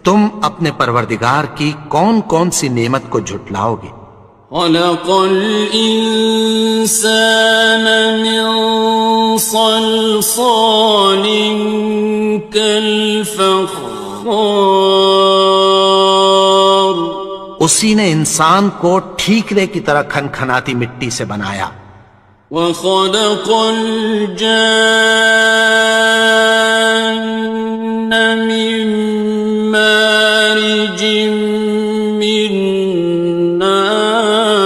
تم اپنے پروردگار کی کون کون سی نعمت کو جھٹلاؤ گے؟ خَلَقَ الْإِنسَانَ مِنْ صَلْصَالٍ كَالْفَخَّارِ اسی نے انسان کو ٹھیکرے کی طرح کھنکھناتی مٹی سے بنایا. وخلق الجان من مارج من نار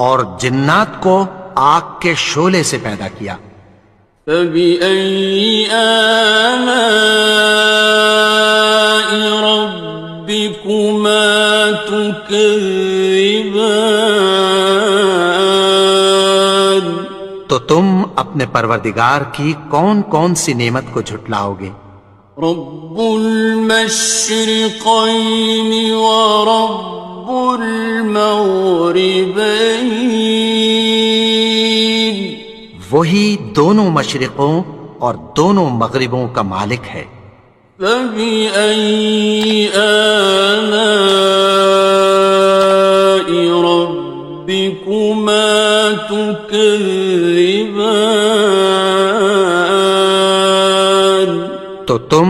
اور جنات کو آگ کے شعلے سے پیدا کیا. فبأي آلاء ربكما تكذبان تو تم اپنے پروردگار کی کون کون سی نعمت کو جھٹلاؤ گے؟ رب المشرقين ورب المغربين وہی دونوں مشرقوں اور دونوں مغربوں کا مالک ہے. فبأي آلاء ربكما تكذبان تو تم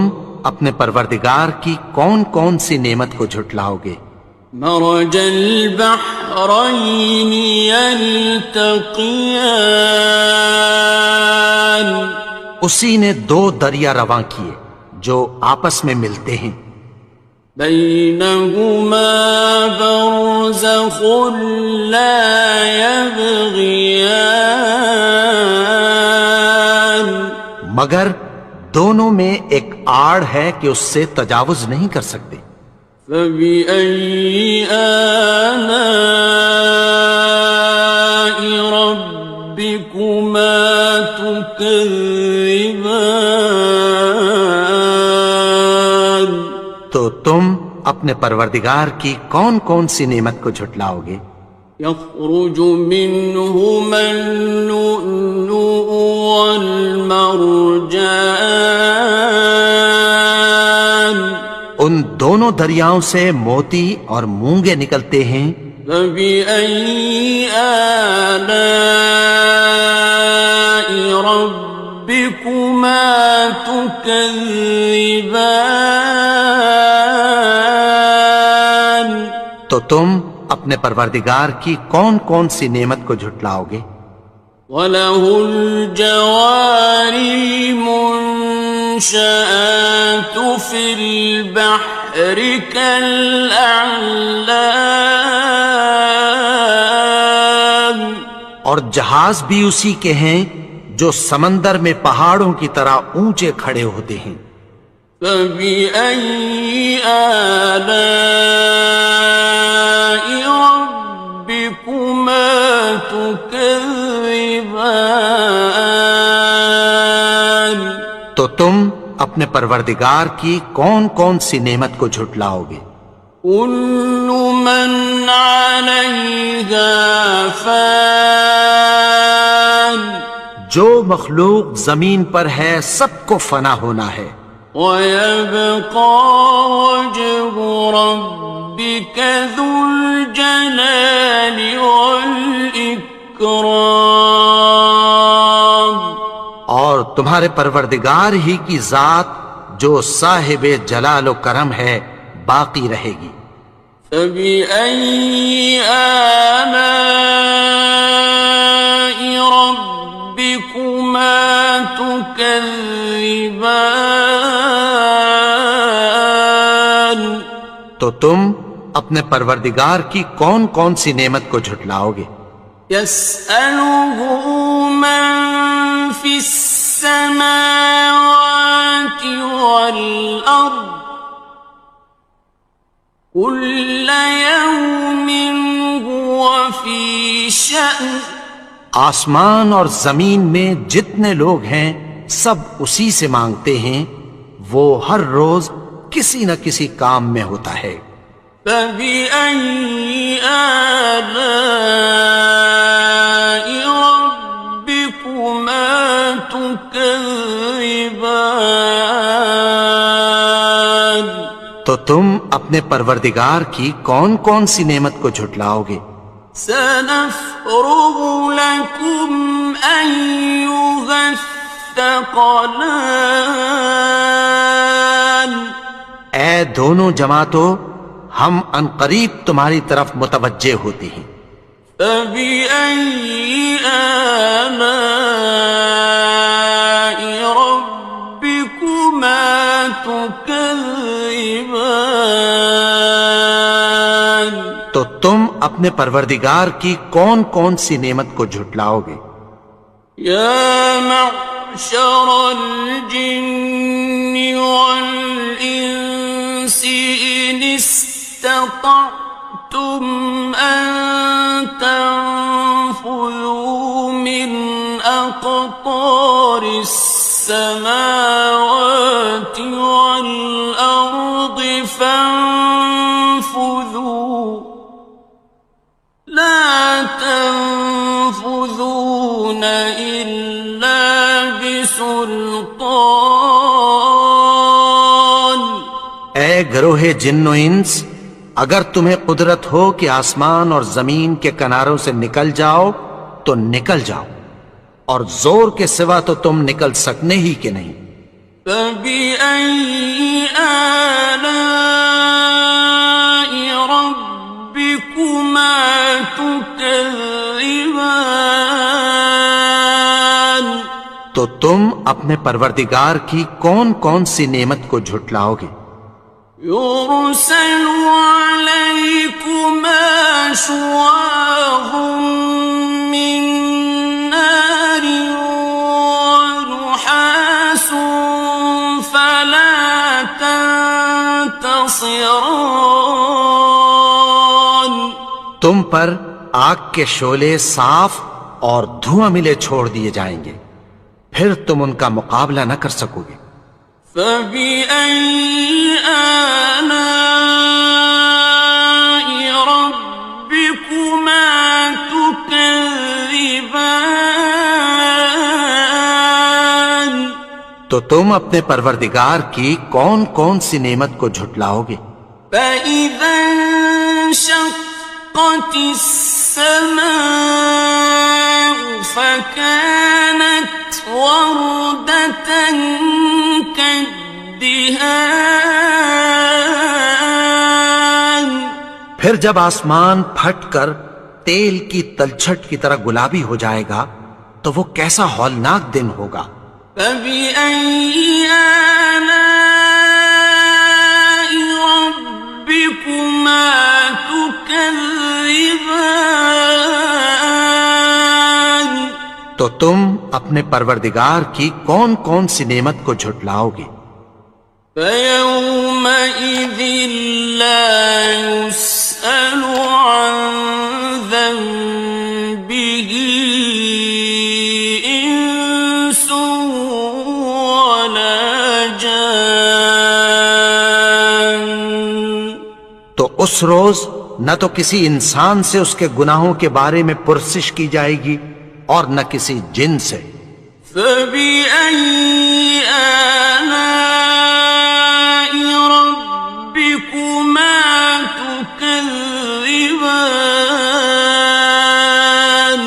اپنے پروردگار کی کون کون سی نعمت کو جھٹلاؤ گے؟ مرج البحرين يلتقيان اسی نے دو دریا رواں کیے جو آپس میں ملتے ہیں. بينهما برزخ لا يبغيان مگر دونوں میں ایک آڑ ہے کہ اس سے تجاوز نہیں کر سکتے. فبأي آلاء ربكما تكذبان تو تم اپنے پروردگار کی کون کون سی نعمت کو جھٹلاؤ گے؟ يخرج منهما اللؤلؤ والمرجان ان دونوں دریاؤں سے موتی اور مونگے نکلتے ہیں. فبأي آلاء ربكما تكذبان تو تم اپنے پروردگار کی کون کون سی نعمت کو جھٹلاؤ گے؟ وَلَهُ الْجَوَارِ الْمُنشَآتُ فِي الْبَحْرِ كَالْأَعْلَامِ اور جہاز بھی اسی کے ہیں جو سمندر میں پہاڑوں کی طرح اونچے کھڑے ہوتے ہیں. فَبِأَيِّ آلَاءِ رَبِّكُمَا تُكَذِّبَانِ تو تم اپنے پروردگار کی کون کون سی نعمت کو جھٹلاؤ گے؟ كُلُّ مَنْ عَلَيْهَا فَانٍ جو مخلوق زمین پر ہے سب کو فنا ہونا ہے. وَيَبْقَى وَجْهُ رَبِّكَ ذُو الْجَلَالِ وَالْإِكْرَامِ اور تمہارے پروردگار ہی کی ذات جو صاحب جلال و کرم ہے باقی رہے گی. فَبِأَيِّ آلَاءِ رَبِّكُمَا تُكَذِّبَانِ تو تم اپنے پروردگار کی کون کون سی نعمت کو جھٹلاؤ گے؟ يَسْأَلُهُ مَن فِي السَّمَاوَاتِ وَالْأَرْضِ كُلَّ يَوْمٍ هُوَ فِي شَأْنٍ آسمان اور زمین میں جتنے لوگ ہیں سب اسی سے مانگتے ہیں، وہ ہر روز کسی نہ کسی کام میں ہوتا ہے. فَبِأَيِّ آلَاءِ رَبِّكُمَا تُكَذِّبَانِ تو تم اپنے پروردگار کی کون کون سی نعمت کو جھٹلاؤ گے؟ سَنَفْرُغُ لَكُمْ أَيُّهَ الثَّقَلَانِ اے دونوں جماعتوں، ہم عنقریب تمہاری طرف متوجہ ہوتے ہیں. فبأي آلاء ربكما تكذبان تو تم اپنے پروردگار کی کون کون سی نعمت کو جھٹلاؤ گے؟ يا معشر الجن والإنس إن استطعتم أن تنفذوا من أقطار السماوات والأرض فانفذوا لا تنفذون إلا بسلطان اے گروہ جن و انس، اگر تمہیں قدرت ہو کہ آسمان اور زمین کے کناروں سے نکل جاؤ تو نکل جاؤ، اور زور کے سوا تو تم نکل سکنے ہی کہ نہیں۔ فبأي آلاء ربكما تكذبان تو تم اپنے پروردگار کی کون کون سی نعمت کو جھٹلاؤ گے؟ يرسل عليكما شواظ من نار ونحاس فلا تنتصران تم پر آگ کے شعلے صاف اور دھواں ملے چھوڑ دیے جائیں گے، پھر تم ان کا مقابلہ نہ کر سکو گے۔ فبأي آلاء ربكما تكذبان تو تم اپنے پروردگار کی کون کون سی نعمت کو جھٹلاؤ گے؟ فإذا انشقت السماء فكانت وردة كالدهان پھر جب آسمان پھٹ کر تیل کی تلچھٹ کی طرح گلابی ہو جائے گا تو وہ کیسا ہولناک دن ہوگا۔ فبأي آلاء ربكما تكذبان تو تم اپنے پروردگار کی کون کون سی نعمت کو جھٹلاؤ گے؟ فيومئذ لا يسأل عن ذنبه إنس ولا جان تو اس روز نہ تو کسی انسان سے اس کے گناہوں کے بارے میں پرسش کی جائے گی اور نہ کسی جن سے۔ فبأي آلاء ربكما تكذبان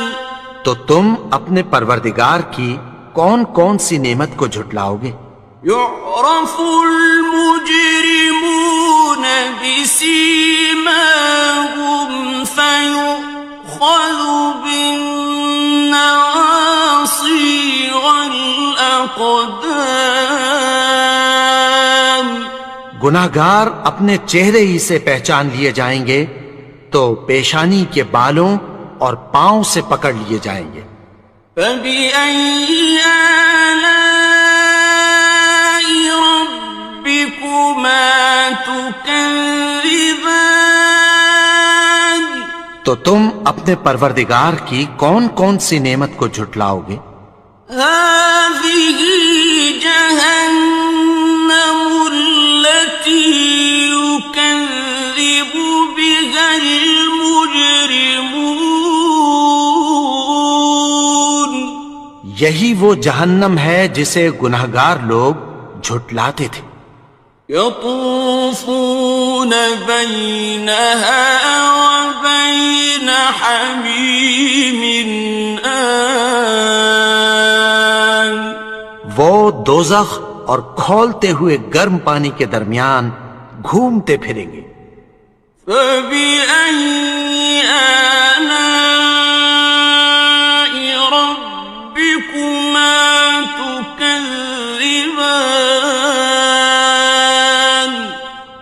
تو تم اپنے پروردگار کی کون کون سی نعمت کو جھٹلاؤ گے؟ يعرف المجرمون بسيماهم فيؤخذ بالنواصي والأقدام گناہگار اپنے چہرے ہی سے پہچان لیے جائیں گے تو پیشانی کے بالوں اور پاؤں سے پکڑ لیے جائیں گے۔ فبأي آلاء ربكما تكذبان تو تم اپنے پروردگار کی کون کون سی نعمت کو جھٹلاؤ گے؟ هذه جهنم التي يكذب بها المجرمون یہی وہ جہنم ہے جسے گناہگار لوگ جھٹلاتے تھے۔ يطوفون بينها وبين حميم آن وہ دوزخ اور کھولتے ہوئے گرم پانی کے درمیان گھومتے پھریں گے۔ فبأي آلاء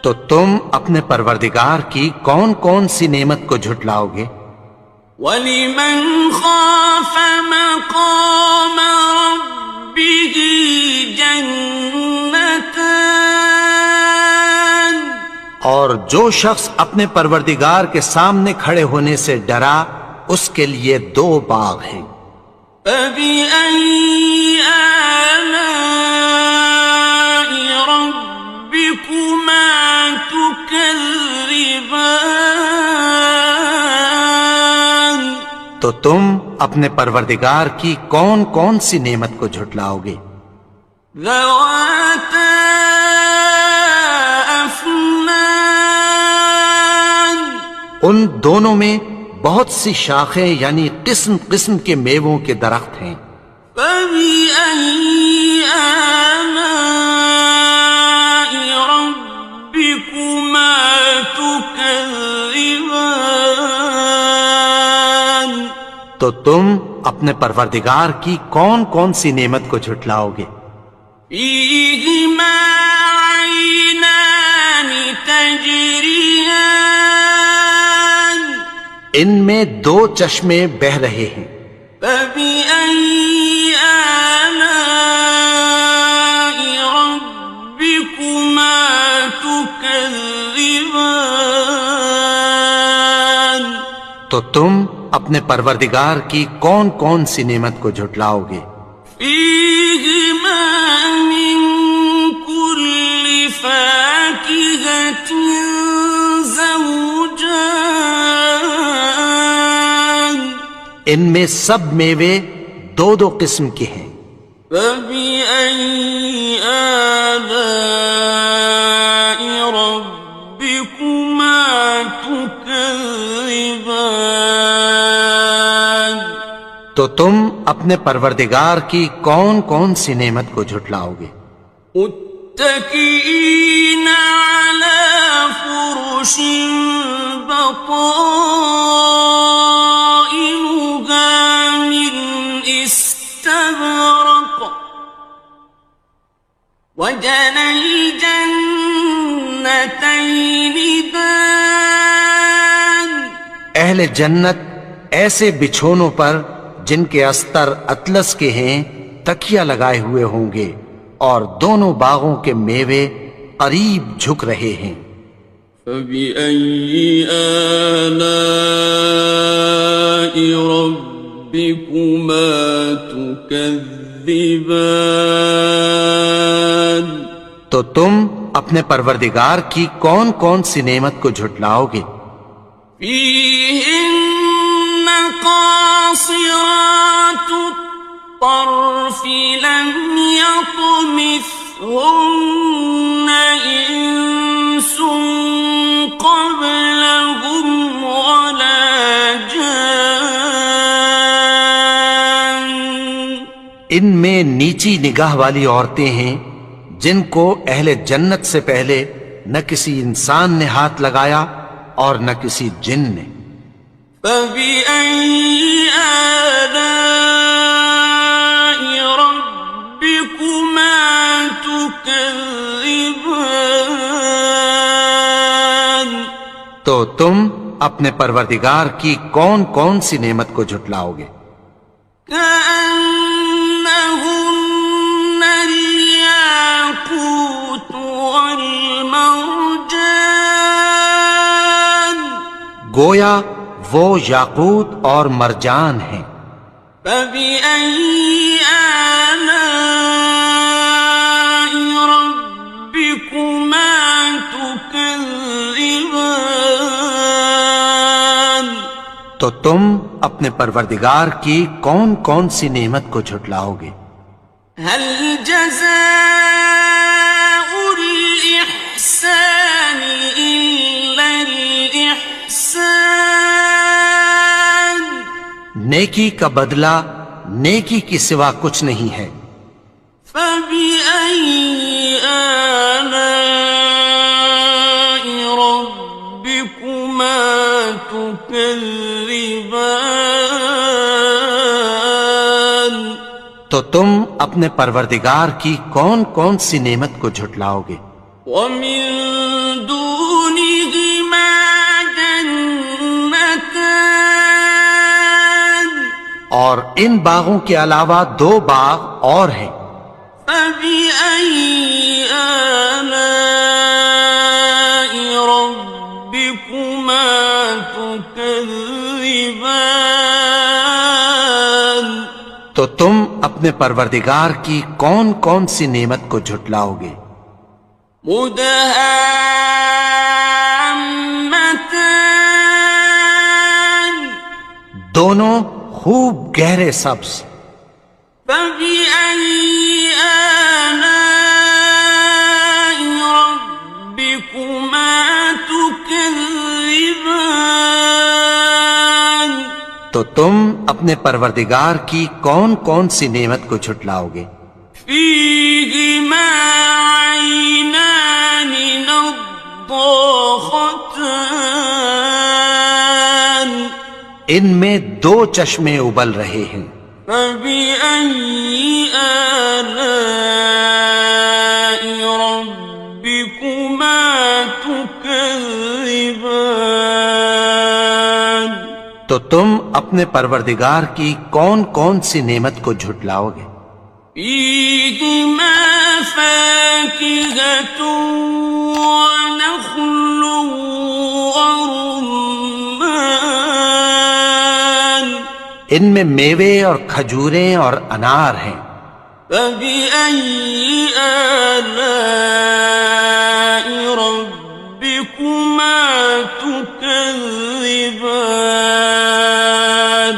تو تم اپنے پروردگار کی کون کون سی نعمت کو جھٹلاؤ گے؟ وَلِمَنْ خَافَ مَقَامَ رَبِّهِ جَنَّتَانِ اور جو شخص اپنے پروردگار کے سامنے کھڑے ہونے سے ڈرا اس کے لیے 2 باغ ہیں۔ فَبِأَيِّ آلَاءِ رَبِّكُمَا تُكَذِّبَانِ تو تم اپنے پروردگار کی کون کون سی نعمت کو جھٹلاؤ گے؟ ذَوَاتَا أَفْنَانٍ ان دونوں میں بہت سی شاخیں یعنی قسم قسم کے میووں کے درخت ہیں۔ فَبِأَيِّ آلَاءِ رَبِّكُمَا تُكَذِّبَانِ تو تم اپنے پروردگار کی کون کون سی نعمت کو جھٹلاؤ گے؟ فِيهِمَا عَيْنَانِ تَجْرِيَانِ ان میں 2 چشمے بہہ رہے ہیں۔ فَبِأَيِّ آلَاءِ رَبِّكُمَا تُكَذِّبَانِ تو تم اپنے پروردگار کی کون کون سی نعمت کو جھٹلاؤ گے؟ فِيهِمَا مِن كُلِّ فَاكِهَةٍ زَوْجَانِ ان میں سب میوے 2 قسم کے ہیں۔ فَبِأَيِّ آلَاءِ رَبِّكُمَا تُكَذِّبَانِ تو تم اپنے پروردگار کی کون کون سی نعمت کو جھٹلاؤ گے؟ متكئين على فرش بطائنها من استبرق وجنى الجنتين دان اہل جنت ایسے بچھونوں پر جن کے استر اطلس کے ہیں تکیہ لگائے ہوئے ہوں گے اور دونوں باغوں کے میوے قریب جھک رہے ہیں۔ فَبِأَيِّ آلَاءِ رَبِّكُمَا تُكَذِّبَانِ تو تم اپنے پروردگار کی کون کون سی نعمت کو جھٹلاؤ گے؟ فِيهِنَّ قَاصِرَاتُ الطَّرْفِ لَمْ يَطْمِثْهُنَّ إِنسٌ قَبْلَهُمْ وَلَا جَانٌّ ان میں نیچی نگاہ والی عورتیں ہیں جن کو اہل جنت سے پہلے نہ کسی انسان نے ہاتھ لگایا اور نہ کسی جن نے۔ فَبِأَيِّ آلَاءِ رَبِّكُمَا تُكَذِّبَانِ تو تم اپنے پروردگار کی کون کون سی نعمت کو جھٹلاؤ گے؟ كَأَنَّهُنَّ الْيَاقُوتُ وَالْمَرْجَانُ گویا وہ یاقوت اور مرجان ہیں۔ فَبِأَيِّ آلَاءِ رَبِّكُمَا تُكَذِّبَانِ تو تم اپنے پروردگار کی کون کون سی نعمت کو جھٹلاؤ گے؟ هَلْ جَزَاءُ الْإِحْسَانِ إِلَّا الْإِحْسَانُ نیکی کا بدلہ نیکی کی سوا کچھ نہیں ہے۔ فَبِأَيِّ آلَاءِ رَبِّكُمَا تُكَذِّبَانِ تو تم اپنے پروردگار کی کون کون سی نعمت کو جھٹلاؤ گے؟ وَمِن دونهما جنتان اور ان باغوں کے علاوہ 2 باغ اور ہیں. فبأي آلاء ربكما تكذبان تو تم اپنے پروردگار کی کون کون سی نعمت کو جھٹلاؤ گے؟ مدہامتان دونوں خوب گہرے سبز. فبأي آلاء ربكما تكذبان تو تم اپنے پروردگار کی کون کون سی نعمت کو جھٹلاؤ گے؟ فيهما عينان نضاختان ان میں 2 چشمے ابل رہے ہیں. فبأي آلاء ربكما تكذبان تو تم اپنے پروردگار کی کون کون سی نعمت کو جھٹلاؤ گے؟ فيهما فاكهة ونخل ورمان ان میں میوے اور کھجوریں اور انار ہیں. فبأي آلاء ربكما تكذبان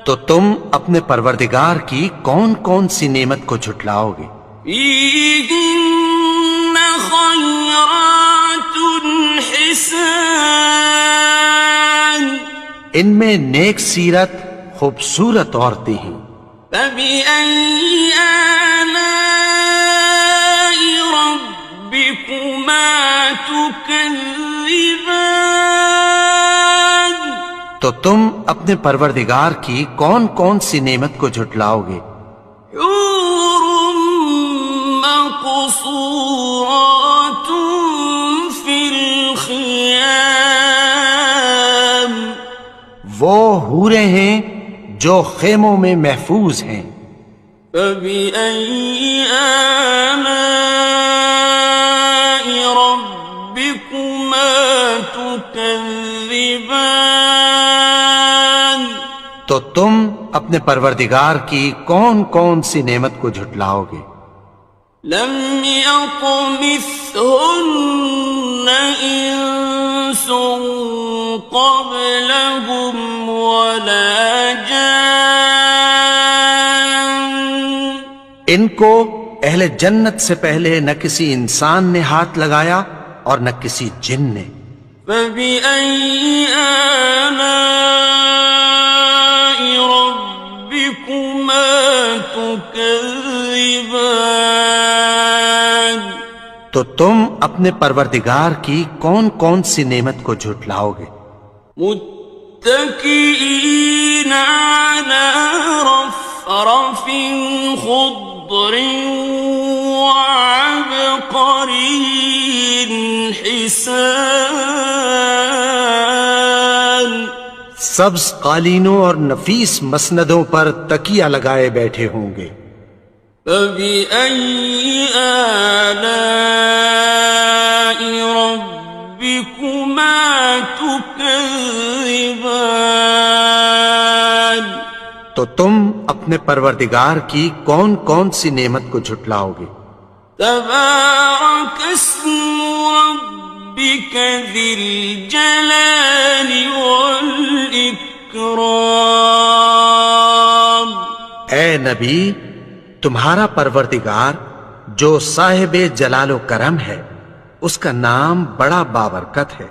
تو تم اپنے پروردگار کی کون کون سی نعمت کو جھٹلاؤ گے؟ فيهن خيرات حسان ان میں نیک سیرت خوبصورت عورتیں ہیں. فبأي آلاء ربكما تكذبان تو تم اپنے پروردگار کی کون کون سی نعمت کو جھٹلاؤ گے؟ حور مقصورات في الخيام وہ حوریں ہیں جو خیموں میں محفوظ ہیں. فبأي آلاء ربكما تكذبان تو تم اپنے پروردگار کی کون کون سی نعمت کو جھٹلاؤ گے؟ لم يطمثهن إنس قبلهم ولا جان ان کو اہل جنت سے پہلے نہ کسی انسان نے ہاتھ لگایا اور نہ کسی جن نے. فبأي آلاء ربكما تكذبان تو تم اپنے پروردگار کی کون کون سی نعمت کو جھٹلاؤ گے؟ متكئين على رفرف خضر وعبقري حسان سبز قالینوں اور نفیس مسندوں پر تکیہ لگائے بیٹھے ہوں گے. فبأي آلاء ربكما تكذبان تو تم اپنے پروردگار کی کون کون سی نعمت کو جھٹلاؤ گے؟ تبارك اسم ربك ذي الجلال والإكرام اے نبی، تمہارا پروردگار جو صاحب جلال و کرم ہے، اس کا نام بڑا بابرکت ہے.